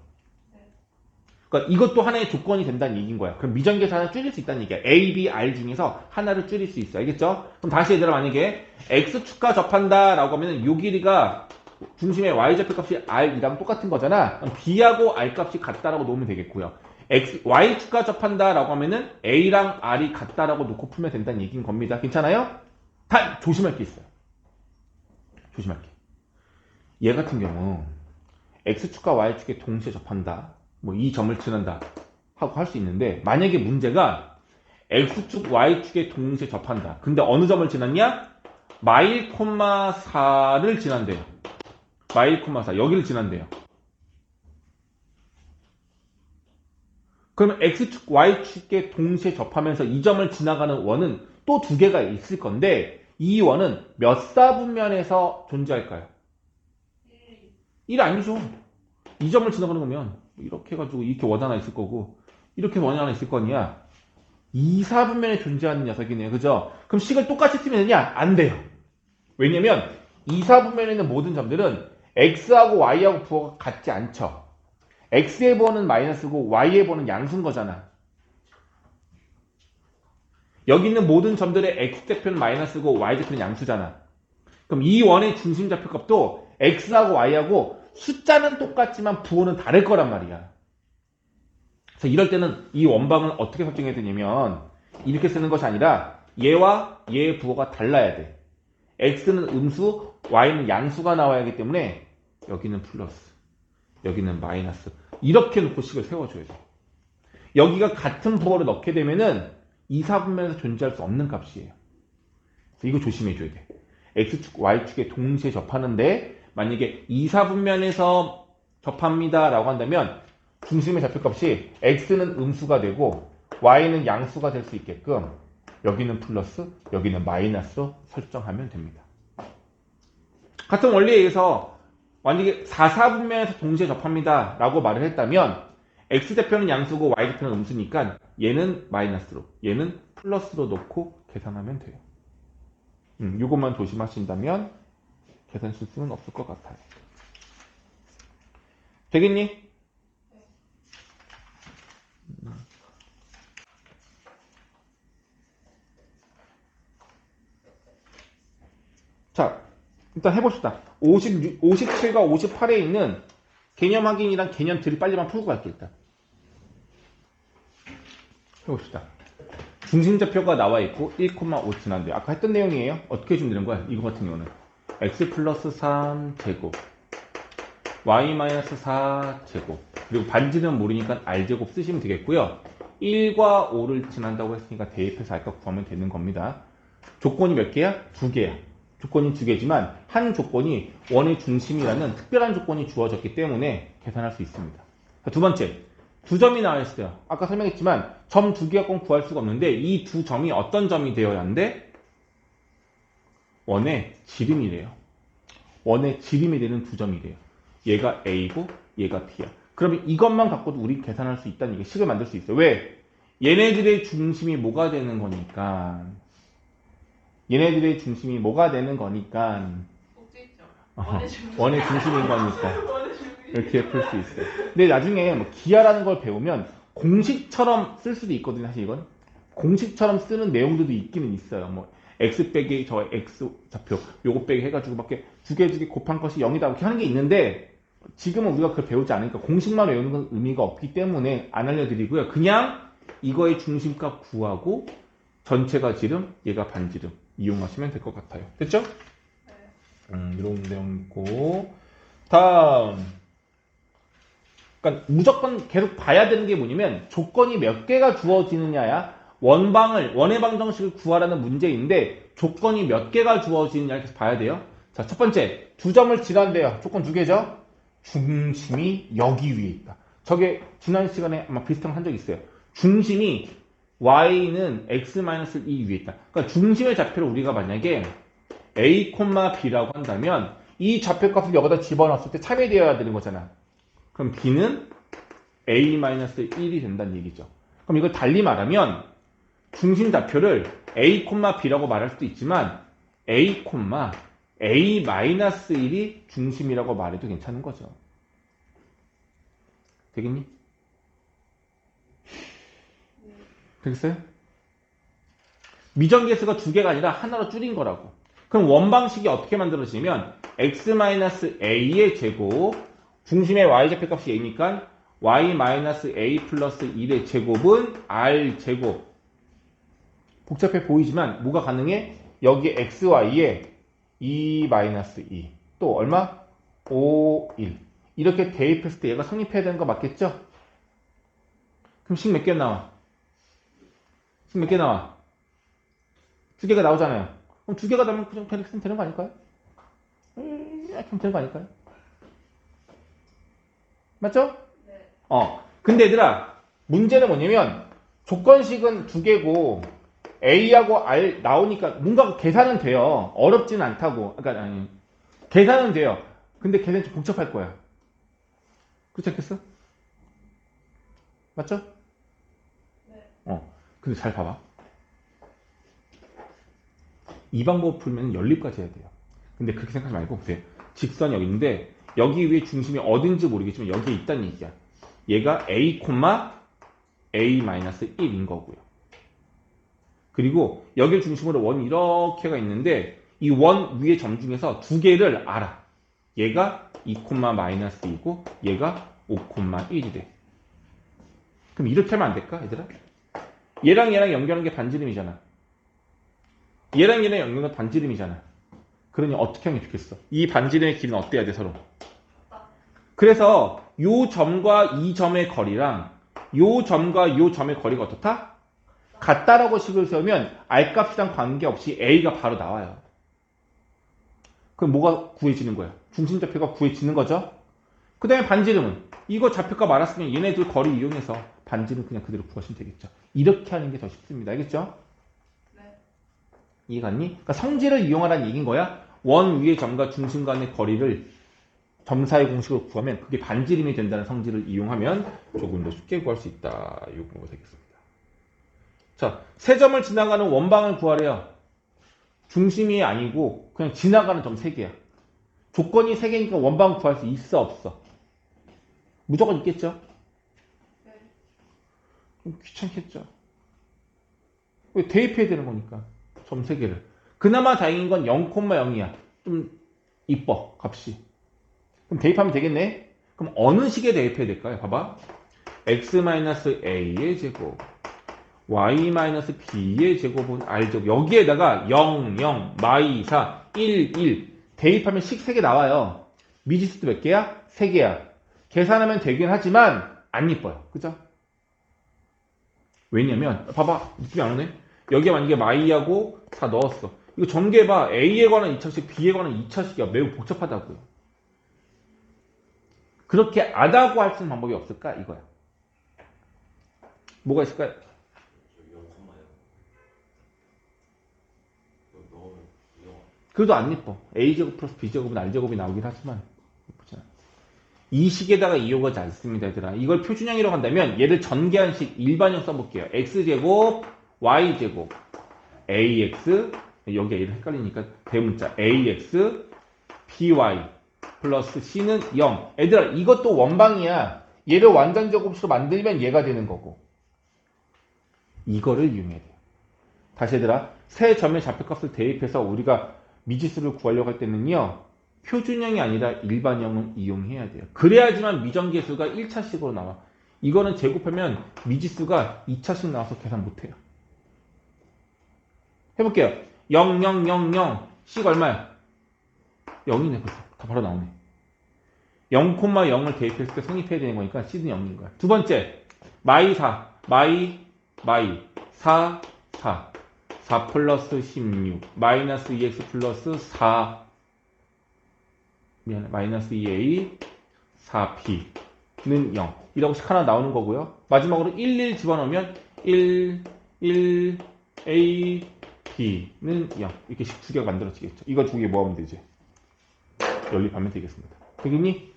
그러니까 이것도 하나의 조건이 된다는 얘기인 거야. 그럼 미정계산을 줄일 수 있다는 얘기야. A, B, R 중에서 하나를 줄일 수 있어. 알겠죠? 그럼 다시 얘들아, 만약에 X축과 접한다 라고 하면 요 길이가 중심의 Y좌표값이 R이랑 똑같은 거잖아. 그럼 B하고 R값이 같다라고 놓으면 되겠고요. Y축과 접한다 라고 하면은 A랑 R이 같다라고 놓고 풀면 된다는 얘기인 겁니다. 괜찮아요? 다 조심할 게 있어요. 조심할 게. 얘 같은 경우 X축과 Y축에 동시에 접한다. 뭐 이 점을 지난다 하고 할 수 있는데, 만약에 문제가 X축, Y축에 동시에 접한다. 근데 어느 점을 지났냐? 마일, 4를 지난대요. 마일, 4 여기를 지난대요. 그러면 X축, Y축에 동시에 접하면서 이 점을 지나가는 원은 또 두 개가 있을 건데 이 원은 몇 사분면에서 존재할까요? 1 아니죠. 이 점을 지나가는 거면 이렇게 해가지고 이렇게 원 하나 있을 거고 이렇게 원 하나 있을 거냐? 2, 4분면에 존재하는 녀석이네요. 그죠? 그럼 식을 똑같이 쓰면 되냐? 안 돼요. 왜냐면 2, 4분면에 있는 모든 점들은 x하고 y하고 부호가 같지 않죠. x의 부호는 마이너스고 y의 부호는 양수인 거잖아. 여기 있는 모든 점들의 x좌표는 마이너스고 y좌표는 양수잖아. 그럼 이 원의 중심 좌표값도 x하고 y하고 숫자는 똑같지만 부호는 다를 거란 말이야. 그래서 이럴 때는 이 원방을 어떻게 설정해야 되냐면 이렇게 쓰는 것이 아니라 얘와 얘의 부호가 달라야 돼. x는 음수, y는 양수가 나와야 하기 때문에 여기는 플러스, 여기는 마이너스 이렇게 놓고 식을 세워줘야 돼. 여기가 같은 부호를 넣게 되면은 2, 4분면에서 존재할 수 없는 값이에요. 그래서 이거 조심해줘야 돼. x축, y축에 동시에 접하는데 만약에 2, 4분면에서 접합니다 라고 한다면 중심의 좌표값이 x는 음수가 되고 y는 양수가 될 수 있게끔 여기는 플러스, 여기는 마이너스로 설정하면 됩니다. 같은 원리에 의해서 만약에 4, 4분면에서 동시에 접합니다 라고 말을 했다면 x좌표는 양수고 y좌표는 음수니까 얘는 마이너스로, 얘는 플러스로 놓고 계산하면 돼요. 이것만 조심하신다면 계산 실수는 없을 것 같아요. 되겠니? 자, 일단 해봅시다. 57과 58에 있는 개념 확인이랑 개념들이 빨리만 풀고 갈게, 일단. 해봅시다. 중심좌표가 나와 있고 1,5 지난데 아까 했던 내용이에요. 어떻게 해주면 되는 거야? 이거 같은 경우는 x 플러스 3 제곱 y 마이너스 4 제곱 그리고 반지름 모르니까 r 제곱 쓰시면 되겠고요. 1과 5를 지난다고 했으니까 대입해서 r값 구하면 되는 겁니다. 조건이 몇 개야? 두 개야. 조건이 두 개지만 한 조건이 원의 중심이라는 특별한 조건이 주어졌기 때문에 계산할 수 있습니다. 두 번째, 두 점이 나와 있어요. 아까 설명했지만 점 두 개 갖고는 구할 수가 없는데 이 두 점이 어떤 점이 되어야 하는데 원의 지름이래요. 원의 지름이 되는 두 점이래요. 얘가 A고 얘가 B야. 그러면 이것만 갖고도 우리 계산할 수 있다는 얘기, 식을 만들 수 있어요. 왜? 얘네들의 중심이 뭐가 되는 거니까. 얘네들의 중심이 뭐가 되는 거니까. 꼭지점. 원의 중심인 거니까. 원의 중심. 이렇게 풀 수 있어요. 근데 나중에 뭐 기하라는 걸 배우면 공식처럼 쓸 수도 있거든요. 사실 이건 공식처럼 쓰는 내용들도 있기는 있어요. 뭐 x 빼기 저 x 좌표 요거 빼기 해가지고 밖에 두 개 곱한 것이 0이다 이렇게 하는 게 있는데 지금은 우리가 그걸 배우지 않으니까 공식만 외우는 건 의미가 없기 때문에 안 알려드리고요. 그냥 이거의 중심값 구하고 전체가 지름, 얘가 반지름 이용하시면 될 것 같아요. 됐죠? 네. 이런 내용 있고 다음. 그러니까 무조건 계속 봐야 되는 게 뭐냐면 조건이 몇 개가 주어지느냐야. 원의 방정식을 구하라는 문제인데 조건이 몇 개가 주어지느냐 이렇게 봐야 돼요. 자, 첫 번째 두 점을 지난대요. 조건 두 개죠. 중심이 여기 위에 있다. 저게 지난 시간에 아마 비슷한 거 한 적 있어요. 중심이 y는 x-2 위에 있다. 그러니까 중심의 좌표를 우리가 만약에 a, b라고 한다면 이 좌표값을 여기다 집어넣었을 때 참여되어야 되는 거잖아. 그럼 b는 a-1이 된다는 얘기죠. 그럼 이걸 달리 말하면 중심 좌표를 a, b라고 말할 수도 있지만 a, a-1이 중심이라고 말해도 괜찮은 거죠. 되겠니? 되겠어요? 미정계수가 두 개가 아니라 하나로 줄인 거라고. 그럼 원방식이 어떻게 만들어지냐면 x-a의 제곱 중심의 y좌표값이 a니까 y-a 플러스 1의 제곱은 r제곱. 복잡해 보이지만 뭐가 가능해? 여기 xy에 2-2 또 얼마? 5, 1 이렇게 대입했을 때 얘가 성립해야 되는 거 맞겠죠? 그럼 식 몇 개 나와? 식 몇 개 나와? 두 개가 나오잖아요. 그럼 두 개가 나오면 그냥 대립 되는 거 아닐까요? 그럼 되는 거 아닐까요? 맞죠? 네. 근데 얘들아, 문제는 뭐냐면, 조건식은 두 개고, A하고 R 나오니까 뭔가 계산은 돼요. 어렵지는 않다고. 그러니까, 아니, 계산은 돼요. 근데 계산이 좀 복잡할 거야. 그렇지 않겠어? 맞죠? 네. 근데 잘 봐봐. 이 방법 풀면 연립까지 해야 돼요. 근데 그렇게 생각하지 말고, 보세요. 직선이 여기 있는데, 여기 위에 중심이 어딘지 모르겠지만 여기에 있다는 얘기야. 얘가 a, a-1인 거고요. 그리고 여기를 중심으로 원 이렇게가 있는데 이 원 위의 점 중에서 두 개를 알아. 얘가 2,-2이고 얘가 5,1이래. 그럼 이렇게 하면 안 될까, 얘들아? 얘랑 연결하는 게 반지름이잖아. 얘랑 연결하는 건 반지름이잖아. 그러니 어떻게 하는 게 좋겠어? 이 반지름의 길이는 어때야 돼, 서로? 그래서 요 점과 이 점의 거리랑 요 점과 요 점의 거리가 어떻다? 같다라고 식을 세우면 R값이랑 관계없이 A가 바로 나와요. 그럼 뭐가 구해지는 거야? 중심좌표가 구해지는 거죠? 그 다음에 반지름은 이거 좌표값 알았으면 얘네들 거리 이용해서 반지름 그냥 그대로 구하시면 되겠죠. 이렇게 하는 게 더 쉽습니다. 알겠죠? 네. 이해갔니? 그러니까 성질을 이용하라는 얘기인 거야. 원 위의 점과 중심 간의 거리를 점사의 공식으로 구하면 그게 반지름이 된다는 성질을 이용하면 조금 더 쉽게 구할 수 있다. 이거 되겠습니다. 자, 세 점을 지나가는 원방을 구하래요. 중심이 아니고 그냥 지나가는 점 3개야. 조건이 3개니까 원방 구할 수 있어, 없어? 무조건 있겠죠? 네. 좀 귀찮겠죠? 왜 대입해야 되는 거니까 점 3개를. 그나마 다행인 건 0,0이야. 좀 이뻐, 값이. 그럼 대입하면 되겠네? 그럼 어느 식에 대입해야 될까요? 봐봐. x-a의 제곱 y-b의 제곱은 r제곱. 여기에다가 0, 0, 마이 4, 1, 1 대입하면 식 3개 나와요. 미지수도 몇 개야? 3개야. 계산하면 되긴 하지만 안 이뻐요. 그죠? 왜냐면 봐봐. 느낌이 안 오네? 여기에 만약에 마이하고 다 넣었어. 이거 전개해봐. A에 관한 2차식, B에 관한 2차식이야. 매우 복잡하다고요. 그렇게 안 하고 할 수 있는 방법이 없을까? 이거야. 뭐가 있을까요? 그래도 안 예뻐. a제곱 플러스 b제곱은 r제곱이 나오긴 하지만 예쁘지 않아. 이 식에다가 이용하지 않습니다, 얘들아. 이걸 표준형이라고 한다면 얘를 전개한식 일반형 써볼게요. x제곱, y제곱, ax, 여기 a를 헷갈리니까 대문자 ax, by 플러스 c는 0. 얘들아, 이것도 원방이야. 얘를 완전 제곱수로 만들면 얘가 되는 거고. 이거를 이용해야 돼요. 다시 얘들아, 새 점의 좌표값을 대입해서 우리가 미지수를 구하려고 할 때는요, 표준형이 아니라 일반형을 이용해야 돼요. 그래야지만 미정계수가 1차식으로 나와. 이거는 제곱하면 미지수가 2차식 나와서 계산 못해요. 해볼게요. 0, 0, 0, 0. 식 얼마야? 0이네 벌써. 다 바로 나오네. 0,0을 대입했을 때 성립해야 되는 거니까 C는 0인 거야. 두 번째, 마이 4. 마이 4, 4. 4 플러스 16. 마이너스 2x 플러스 4. 미안해. 마이너스 2a 4b는 0. 이라고 식 하나 나오는 거고요. 마지막으로 1 집어넣으면 1 a b는 0. 이렇게 식 두 개가 만들어지겠죠. 이거 두 개 모으면 되지. 연립하면 되겠습니다. 되겠니?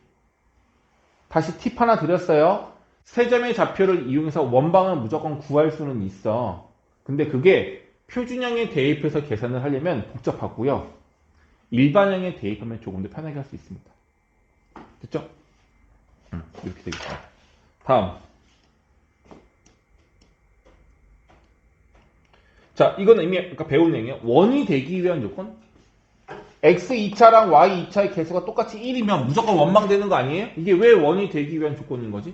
다시 팁 하나 드렸어요. 세 점의 좌표를 이용해서 원방을 무조건 구할 수는 있어. 근데 그게 표준형에 대입해서 계산을 하려면 복잡하고요. 일반형에 대입하면 조금 더 편하게 할 수 있습니다. 됐죠? 이렇게 되겠습니다. 다음. 자, 이거는 이미 아까 배운 내용이에요. 원이 되기 위한 조건. x 2차랑 y 2차의 개수가 똑같이 1이면 무조건 원방 되는 거 아니에요? 이게 왜 원이 되기 위한 조건인 거지?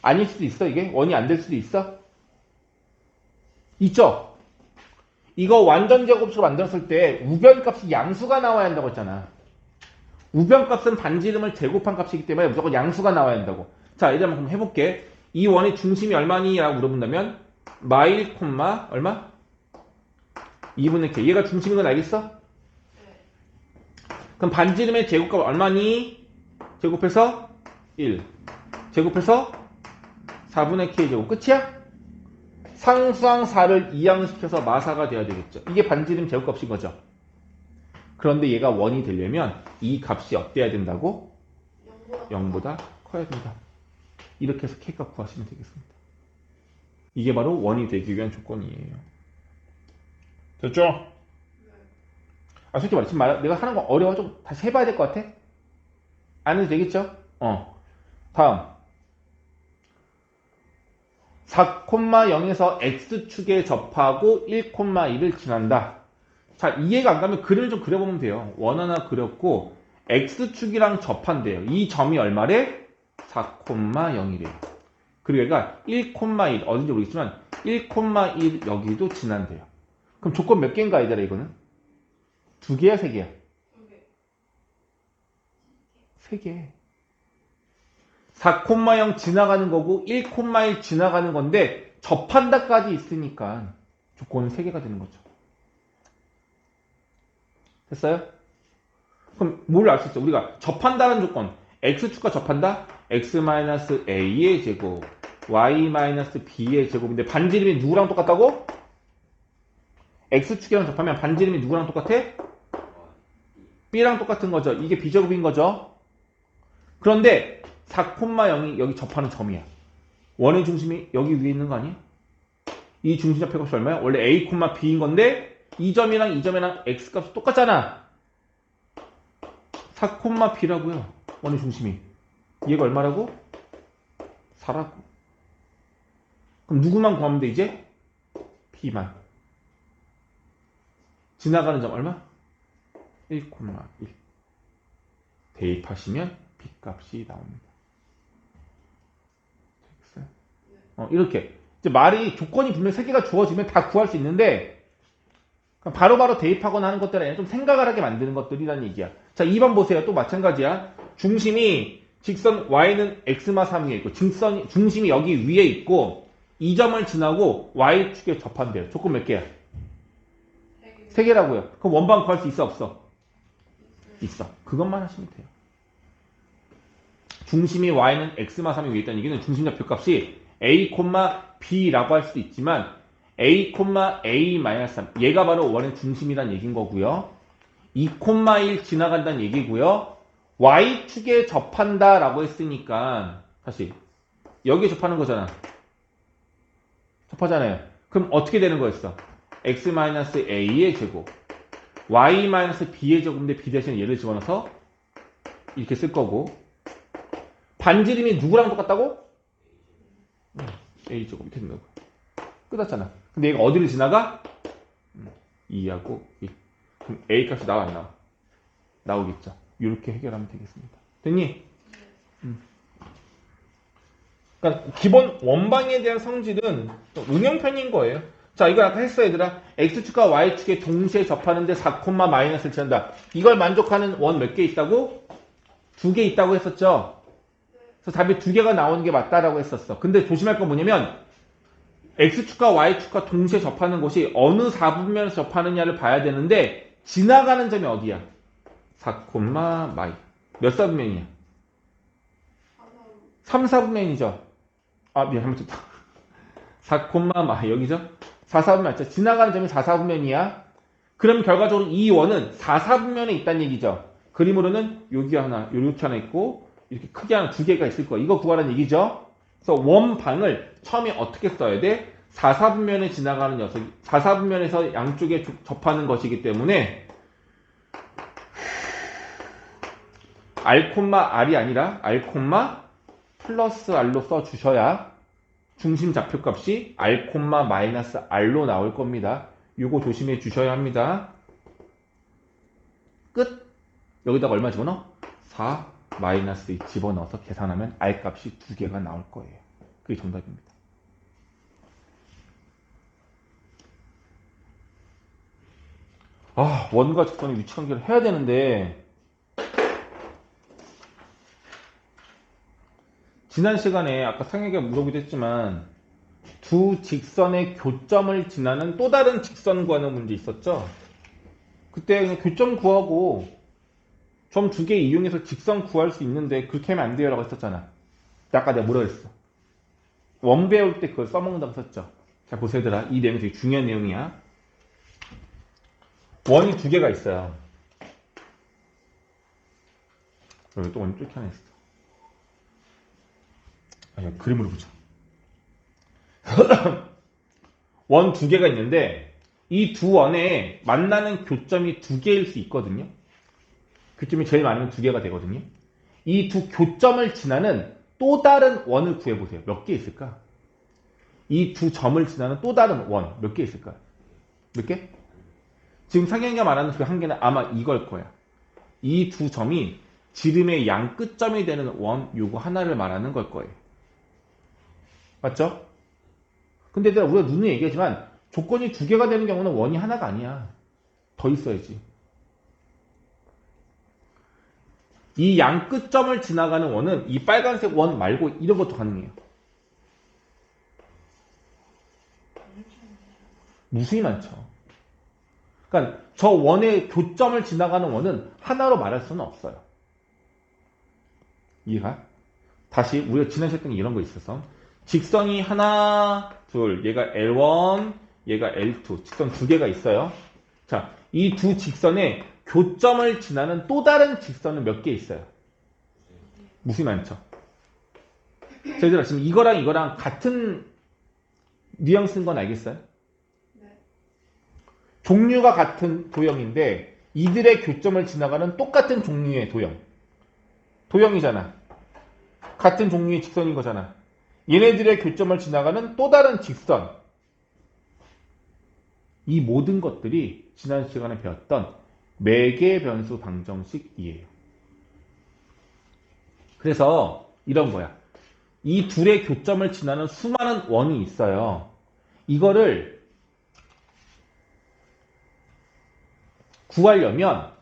아닐 수도 있어, 이게? 원이 안 될 수도 있어? 있죠? 이거 완전 제곱수로 만들었을 때 우변값이 양수가 나와야 한다고 했잖아. 우변값은 반지름을 제곱한 값이기 때문에 무조건 양수가 나와야 한다고. 자, 이제 한번 해볼게. 이 원의 중심이 얼마니? 라고 물어본다면 마일 콤마 얼마? 2분의 k. 얘가 중심인 건 알겠어? 그럼 반지름의 제곱값 얼마니? 제곱해서 1. 제곱해서 4분의 k제곱. 끝이야? 상수항 4를 이항시켜서 마사가 돼야 되겠죠. 이게 반지름 제곱값인 거죠. 그런데 얘가 원이 되려면 이 값이 어때야 된다고? 0보다 커야 된다. 이렇게 해서 k값 구하시면 되겠습니다. 이게 바로 원이 되기 위한 조건이에요. 됐죠? 솔직히 말해. 지금 내가 하는 거 어려워. 좀 다시 해봐야 될 것 같아? 안 해도 되겠죠? 다음. 4,0에서 x축에 접하고 1,2를 지난다. 자, 이해가 안 가면 그림을 좀 그려보면 돼요. 원 하나 그렸고 x축이랑 접한대요. 이 점이 얼마래? 4,0이래요. 그리고 얘가 1,1 어딘지 모르겠지만 1,1 여기도 지난대요. 그럼 조건 몇 개인가 얘들아 이거는? 두 개야, 세 개야? 세 개. 4,0 지나가는 거고 1,1 지나가는 건데 접한다까지 있으니까 조건은 세 개가 되는 거죠. 됐어요? 그럼 뭘 알 수 있어? 우리가 접한다는 조건. x축과 접한다? x-a의 제곱, y-b의 제곱인데 반지름이 누구랑 똑같다고? x축이랑 접하면 반지름이 누구랑 똑같아? b랑 똑같은 거죠. 이게 b제곱인 거죠. 그런데 4,0이 여기 접하는 점이야. 원의 중심이 여기 위에 있는 거 아니야? 이 중심 좌표값이 얼마야? 원래 a, b인 건데 이 점이랑 이 점이랑 x값이 똑같잖아. 4,b라고요. 원의 중심이. 얘가 얼마라고? 4라고. 그럼 누구만 구하면 돼 이제? b만. 지나가는 점 얼마? 1,1. 대입하시면 b값이 나옵니다. 되겠어요? 이렇게. 이제 말이 조건이 분명히 3개가 주어지면 다 구할 수 있는데 바로바로 대입하거나 하는 것들 아니라 좀 생각을 하게 만드는 것들이라는 얘기야. 자, 2번 보세요. 또 마찬가지야. 중심이 직선 y는 x마3 위에 있고 중심이 여기 위에 있고 이 점을 지나고 y축에 접한대요. 조건 몇 개야? 3개라고요. 그럼 원방 구할 수 있어 없어? 있어. 그것만 하시면 돼요. 중심이 y는 x마3이 위에 있다는 얘기는 중심좌표 값이 a, b라고 할 수도 있지만 a, a-3 얘가 바로 원의 중심이란 얘기인 거고요. 2, 1 지나간다는 얘기고요. y축에 접한다 라고 했으니까 다시 여기에 접하는 거잖아. 접하잖아요. 그럼 어떻게 되는 거였어? x-a의 제곱 y-b의 제곱인데 b 대신에 얘를 집어넣어서 이렇게 쓸 거고 반지름이 누구랑 똑같다고? a 제곱 이렇게 된다고. 끝났잖아. 근데 얘가 어디를 지나가? 2하고 2. 그럼 a 값이 나와 안 나와? 나오겠죠. 이렇게 해결하면 되겠습니다. 됐니? 그러니까 기본 원방에 대한 성질은 응용편인 거예요. 자, 이거 아까 했어 얘들아. x축과 y축에 동시에 접하는데 4, 마이너스를 취한다. 이걸 만족하는 원 몇 개 있다고? 2개 있다고 했었죠. 그래서 답이 2개가 나오는 게 맞다라고 했었어. 근데 조심할 건 뭐냐면 x축과 y축과 동시에 접하는 곳이 어느 4분면에서 접하느냐를 봐야 되는데 지나가는 점이 어디야? 4, 마이. 몇 사분면이야? 3, 4분면이죠. 아, 미안, 잘못했다. 4, 마이. 여기죠? 4, 4분면 맞죠? 지나가는 점이 4, 4분면이야. 그럼 결과적으로 이 원은 4, 4분면에 있다는 얘기죠. 그림으로는 여기 하나, 이렇게 하나 있고 이렇게 크게 하나 2개가 있을 거야. 이거 구하라는 얘기죠. 그래서 원방을 처음에 어떻게 써야 돼? 4, 4분면에 지나가는 녀석이 4, 4분면에서 양쪽에 접하는 것이기 때문에 r, r이 아니라 r, 플러스 r로 써주셔야 중심 좌표값이 r, 마이너스 r로 나올 겁니다. 요거 조심해 주셔야 합니다. 끝! 여기다가 얼마 집어넣어? 4, 마이너스 2 집어넣어서 계산하면 r 값이 2개가 나올 거예요. 그게 정답입니다. 아, 원과 직선의 위치 관계를 해야 되는데 지난 시간에 아까 상혁이가 물어보기도 했지만 두 직선의 교점을 지나는 또 다른 직선 구하는 문제 있었죠? 그때 그냥 교점 구하고 점 2개 이용해서 직선 구할 수 있는데 그렇게 하면 안 돼요 라고 했었잖아. 아까 내가 뭐라 그랬어? 원 배울 때 그걸 써먹는다고 썼죠. 자, 보세요 얘들아. 이 내용이 되게 중요한 내용이야. 원이 2개가 있어요. 여기 또 원이 또 이렇게 하나 있어. 아니, 그림으로 보자. 원 2개가 있는데 이 두 원에 만나는 교점이 2개일 수 있거든요. 교점이 제일 많으면 2개가 되거든요. 이 두 교점을 지나는 또 다른 원을 구해보세요. 몇 개 있을까? 이 두 점을 지나는 또 다른 원 몇 개 있을까? 몇 개? 지금 상현이가 말하는 그 한 개는 아마 이걸 거야. 이 두 점이 지름의 양 끝점이 되는 원 요거 하나를 말하는 걸 거예요. 맞죠? 근데 우리가 눈에 얘기하지만 조건이 2개가 되는 경우는 원이 하나가 아니야. 더 있어야지. 이 양 끝점을 지나가는 원은 이 빨간색 원 말고 이런 것도 가능해요. 무수히 많죠. 그러니까 저 원의 교점을 지나가는 원은 하나로 말할 수는 없어요. 이해가? 다시 우리가 지난 시간에 이런 거 있어서 직선이 하나, 둘, 얘가 L1, 얘가 L2, 직선 2개가 있어요. 자, 이 두 직선의 교점을 지나는 또 다른 직선은 몇 개 있어요? 무수히 많죠. 자, 얘들아, 지금 이거랑 같은 뉘앙스인 건 알겠어요? 네. 종류가 같은 도형인데 이들의 교점을 지나가는 똑같은 종류의 도형. 도형이잖아. 같은 종류의 직선인 거잖아. 얘네들의 교점을 지나가는 또 다른 직선. 이 모든 것들이 지난 시간에 배웠던 매개 변수 방정식이에요. 그래서 이런 거야. 이 둘의 교점을 지나는 수많은 원이 있어요. 이거를 구하려면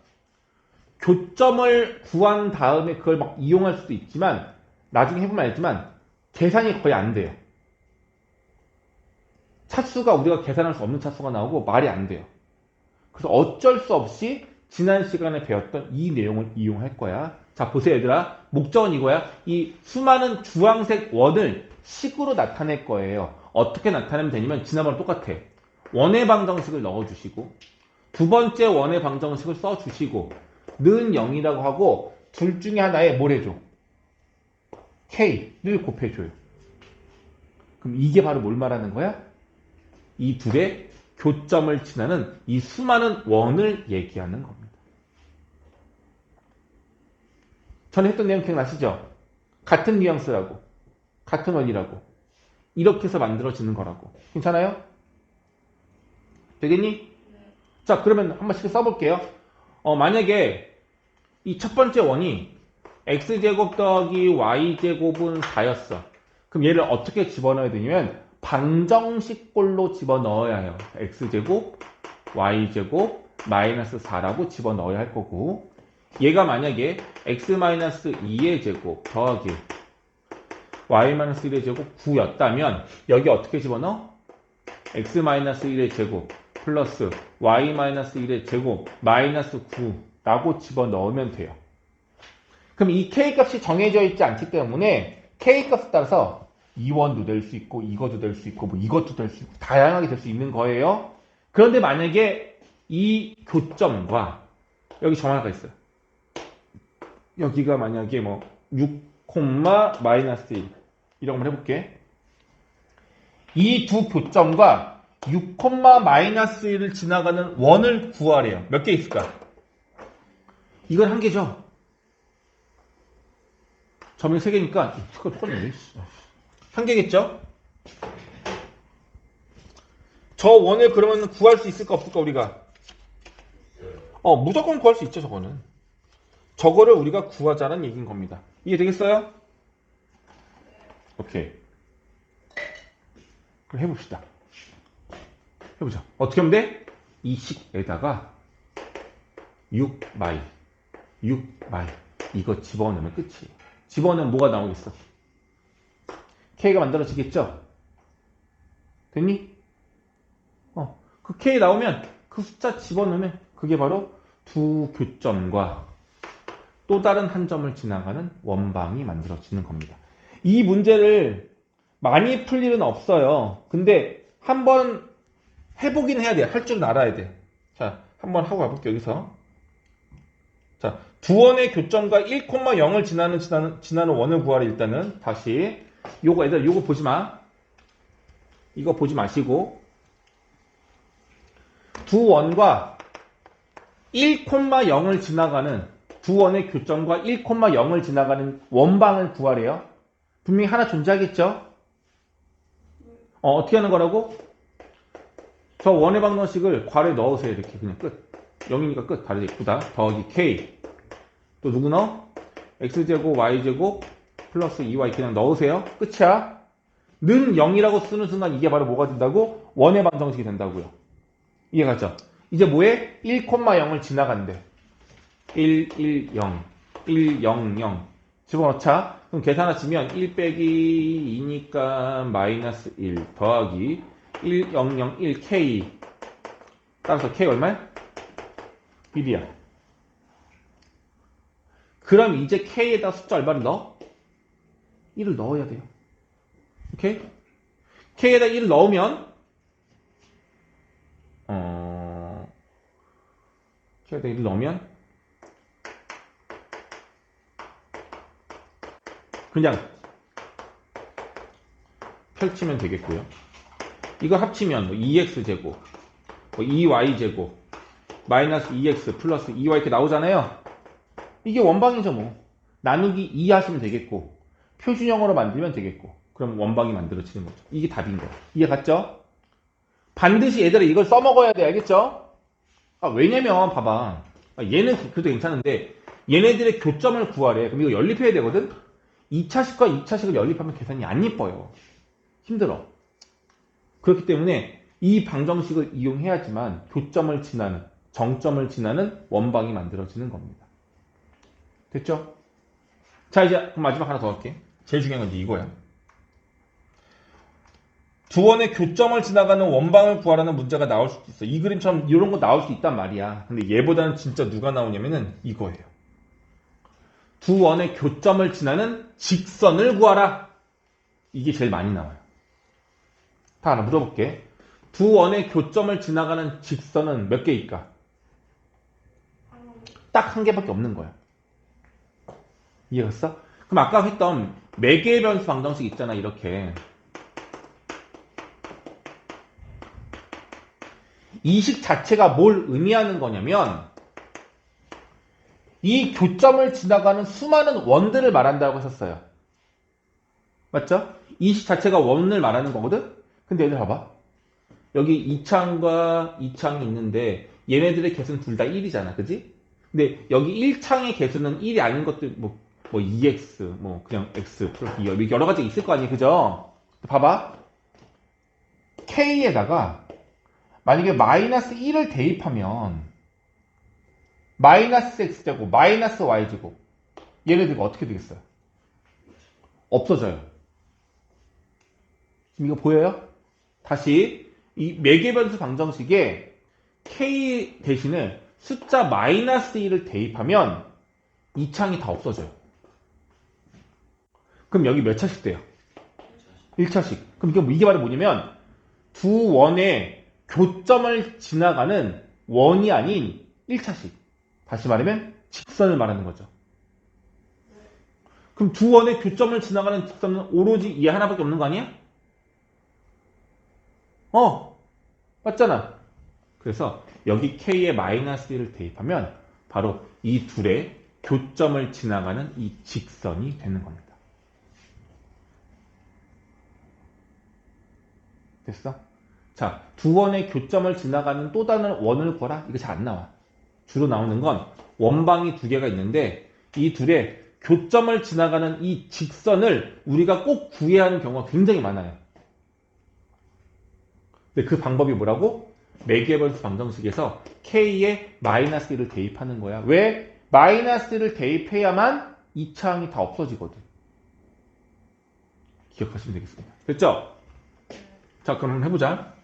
교점을 구한 다음에 그걸 막 이용할 수도 있지만 나중에 해보면 알지만 계산이 거의 안 돼요. 차수가 우리가 계산할 수 없는 차수가 나오고 말이 안 돼요. 그래서 어쩔 수 없이 지난 시간에 배웠던 이 내용을 이용할 거야. 자, 보세요 얘들아. 목적은 이거야. 이 수많은 주황색 원을 식으로 나타낼 거예요. 어떻게 나타내면 되냐면 지난번랑 똑같아. 원의 방정식을 넣어주시고 두 번째 원의 방정식을 써주시고 는 0이라고 하고 둘 중에 하나에 뭘 해줘? K를 곱해줘요. 그럼 이게 바로 뭘 말하는 거야? 이 둘의 교점을 지나는 이 수많은 원을 얘기하는 겁니다. 전에 했던 내용 기억나시죠? 같은 뉘앙스라고, 같은 원이라고 이렇게 해서 만들어지는 거라고. 괜찮아요? 되겠니? 네. 자, 그러면 한 번씩 써볼게요. 만약에 이 첫 번째 원이 x제곱 더하기 y제곱은 4였어. 그럼 얘를 어떻게 집어넣어야 되냐면 방정식꼴로 집어넣어야 해요. x제곱, y제곱, 마이너스 4라고 집어넣어야 할 거고 얘가 만약에 x-2의 제곱 더하기 y-1의 제곱 9였다면 여기 어떻게 집어넣어? x-1의 제곱 플러스 y-1의 제곱 마이너스 9라고 집어넣으면 돼요. 그럼 이 k값이 정해져 있지 않기 때문에 k값에 따라서 이원도 될 수 있고 이것도 될 수 있고 뭐 이것도 될 수 있고 다양하게 될 수 있는 거예요. 그런데 만약에 이 교점과 여기 정하나가 있어요. 여기가 만약에 뭐 6, 마이너스 1 이런 걸 해볼게. 이 두 교점과 6, 마이너스 1을 지나가는 원을 구하래요. 몇 개 있을까? 이건 한 개죠. 점이 3개니까 똑같네. 한 개겠죠? 저 원을 그러면 구할 수 있을까 없을까 우리가? 무조건 구할 수 있죠 저거는. 저거를 우리가 구하자는 얘기인 겁니다. 이해되겠어요? 오케이. 그럼 해봅시다. 해보자. 어떻게 하면 돼? 이 식에다가 6마이 이거 집어넣으면 끝이에요. 집어넣으면 뭐가 나오겠어? K가 만들어지겠죠? 됐니? 그 K 나오면 그 숫자 집어넣으면 그게 바로 두 교점과 또 다른 한 점을 지나가는 원방이 만들어지는 겁니다. 이 문제를 많이 풀 일은 없어요. 근데 한번 해보긴 해야 돼. 할 줄은 알아야 돼. 자, 한번 하고 가볼게요. 여기서. 자, 두 원의 교점과 1,0을 지나는 원을 구하라. 일단은 다시 요거 얘들 요거 보지 마. 이거 보지 마시고 두 원과 1,0을 지나가는 두 원의 교점과 1,0을 지나가는 원방을 구하래요. 분명히 하나 존재하겠죠? 어떻게 하는 거라고? 저 원의 방정식을 괄호에 넣으세요. 이렇게 그냥 끝. 0이니까 끝. 바로 예쁘다. 더하기 k. 또 누구 넣어? x제곱 y제곱 플러스 2y 그냥 넣으세요. 끝이야. 는 0이라고 쓰는 순간 이게 바로 뭐가 된다고? 원의 방정식이 된다고요. 이해가죠? 이제 뭐해? 1,0을 지나간대. 1, 1, 0. 1, 0, 0. 집어넣자. 그럼 계산하시면 1 빼기 2니까 마이너스 1 더하기 1, 0, 0, 1, K. 따라서 K 얼마야? 1이야. 그럼 이제 K에다 숫자 얼마를 넣어? 1을 넣어야 돼요. 오케이? K에다 1을 넣으면 K에다 1을 넣으면 그냥 펼치면 되겠고요. 이거 합치면 뭐 2x제곱, 뭐 2y제곱, 마이너스 2x 플러스 2y 이렇게 나오잖아요. 이게 원방이죠 뭐. 나누기 2 하시면 되겠고 표준형으로 만들면 되겠고 그럼 원방이 만들어지는 거죠. 이게 답인 거예요. 이해 갔죠? 반드시 얘들아 이걸 써먹어야 돼. 알겠죠? 왜냐면 봐봐. 얘는 그래도 괜찮은데 얘네들의 교점을 구하래. 그럼 이거 연립해야 되거든? 2차식과 2차식을 연립하면 계산이 안 예뻐요. 힘들어. 그렇기 때문에 이 방정식을 이용해야지만 교점을 지나는, 정점을 지나는 원방이 만들어지는 겁니다. 됐죠? 자, 이제 그럼 마지막 하나 더 할게. 제일 중요한 건 이제 이거야. 두 원의 교점을 지나가는 원방을 구하라는 문제가 나올 수도 있어. 이 그림처럼 이런 거 나올 수 있단 말이야. 근데 얘보다는 진짜 누가 나오냐면은 이거예요. 두 원의 교점을 지나는 직선을 구하라. 이게 제일 많이 나와요. 다 하나 물어볼게. 두 원의 교점을 지나가는 직선은 몇 개일까? 딱 한 개밖에 없는 거야. 이해했어? 그럼 아까 했던 매개의 변수 방정식 있잖아, 이렇게. 이 식 자체가 뭘 의미하는 거냐면 이 교점을 지나가는 수많은 원들을 말한다고 했었어요. 맞죠? 이 식 자체가 원을 말하는 거거든? 근데 얘들 봐봐. 여기 이창과 이창이 있는데 얘네들의 개수는 둘 다 1이잖아. 그지? 근데 여기 1창의 개수는 1이 아닌 것들 뭐 2x, 뭐 그냥 x 플러스 2 여러 가지 있을 거 아니에요. 그죠? 봐봐. k에다가 만약에 마이너스 1을 대입하면 마이너스 x제곱, 마이너스 y제곱 얘네들이 어떻게 되겠어요? 없어져요. 지금 이거 보여요? 다시 이 매개변수 방정식에 k 대신에 숫자 마이너스 1을 대입하면 이 창이 다 없어져요. 그럼 여기 몇 차씩 돼요? 1차씩. 그럼 이게 바로 뭐냐면 두 원의 교점을 지나가는 원이 아닌 1차씩. 다시 말하면 직선을 말하는 거죠. 그럼 두 원의 교점을 지나가는 직선은 오로지 이 하나밖에 없는 거 아니야? 맞잖아. 그래서 여기 k에 마이너스 1을 대입하면 바로 이 둘의 교점을 지나가는 이 직선이 되는 겁니다. 됐어? 자, 두 원의 교점을 지나가는 또 다른 원을 구하라. 이거 잘 안 나와. 주로 나오는 건 원방이 두 개가 있는데 이 둘의 교점을 지나가는 이 직선을 우리가 꼭 구해야 하는 경우가 굉장히 많아요. 근데 그 방법이 뭐라고? 매개변수 방정식에서 k에 마이너스 1을 대입하는 거야. 왜? 마이너스 1을 대입해야만 이 창이 다 없어지거든. 기억하시면 되겠습니다. 됐죠? 자, 그럼 한번 해보자.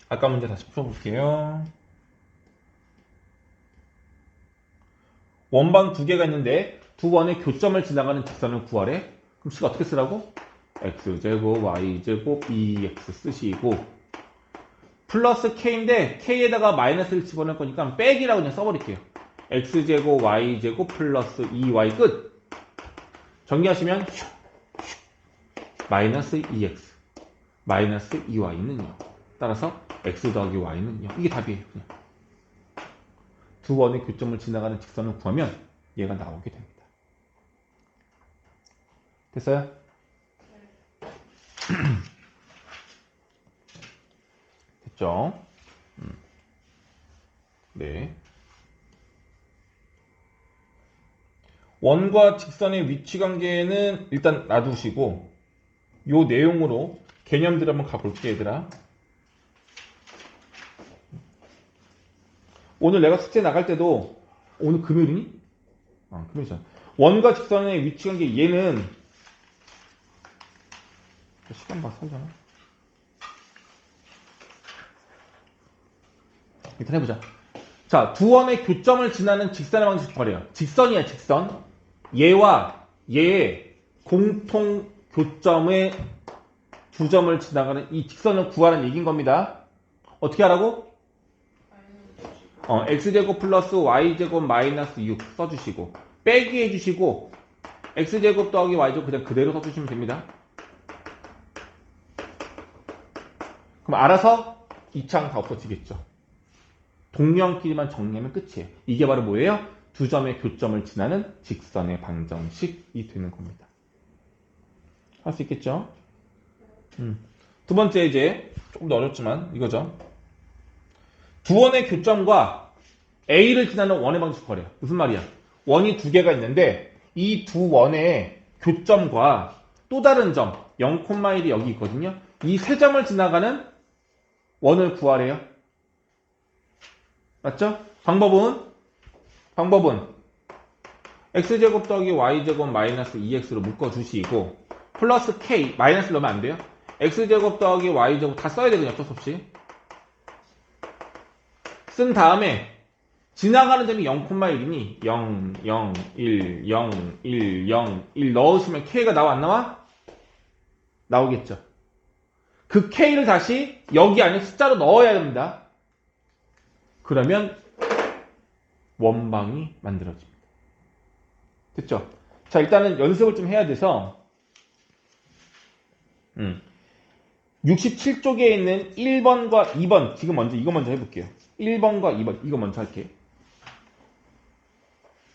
아까 문제 다시 풀어볼게요. 원방 두 개가 있는데 두 원의 교점을 지나가는 직선을 구하래. 그럼 C가 어떻게 쓰라고? x제곱, y제곱, 2x 쓰시고 플러스 k인데 k에다가 마이너스를 집어넣을 거니까 빼기라고 그냥 써버릴게요. x제곱, y제곱, 플러스 2y 끝. 정리하시면 마이너스 2x, 마이너스 2y는요. 따라서 x 더하기 y는요. 이게 답이에요. 그냥. 두 원의 교점을 지나가는 직선을 구하면 얘가 나오게 됩니다. 됐어요? 됐죠? 네. 원과 직선의 위치 관계는 일단 놔두시고 요 내용으로 개념들 한번 가볼게 얘들아. 오늘 내가 숙제 나갈 때도 오늘 금요일이니? 금요일이잖아. 원과 직선의 위치 관계 얘는 시간 봐 살잖아. 일단 해보자. 자, 두 원의 교점을 지나는 직선의 방식 버려요. 직선이야, 직선. 얘와 얘의 공통 교점의 두 점을 지나가는 이 직선을 구하라는 얘기인 겁니다. 어떻게 하라고? x제곱 플러스 y제곱 마이너스 6 써주시고 빼기 해주시고 x제곱 더하기 y제곱 그냥 그대로 써주시면 됩니다. 그럼 알아서 이 창 다 없어지겠죠. 동명끼리만 정리하면 끝이에요. 이게 바로 뭐예요? 두 점의 교점을 지나는 직선의 방정식이 되는 겁니다. 할 수 있겠죠? 두 번째 이제 조금 더 어렵지만 이거죠. 두 원의 교점과 A를 지나는 원의 방식 버려요. 무슨 말이야? 원이 두 개가 있는데 이 두 원의 교점과 또 다른 점 0,1이 여기 있거든요. 이 세 점을 지나가는 원을 구하래요. 맞죠? 방법은 x제곱 더하기 y제곱 마이너스 2x로 묶어주시고 플러스 k 마이너스 넣으면 안 돼요. x제곱 더하기 y제곱 다 써야 되거든요. 어쩔 수 없이. 쓴 다음에 지나가는 점이 0,1이니 0, 0, 1, 0, 1, 0, 1 넣으시면 k가 나와 안 나와? 나오겠죠. 그 K를 다시 여기 안에 숫자로 넣어야 됩니다. 그러면 원방이 만들어집니다. 됐죠? 자, 일단은 연습을 좀 해야 돼서 67쪽에 있는 1번과 2번 지금 먼저 이거 먼저 해볼게요. 1번과 2번 이거 먼저 할게요.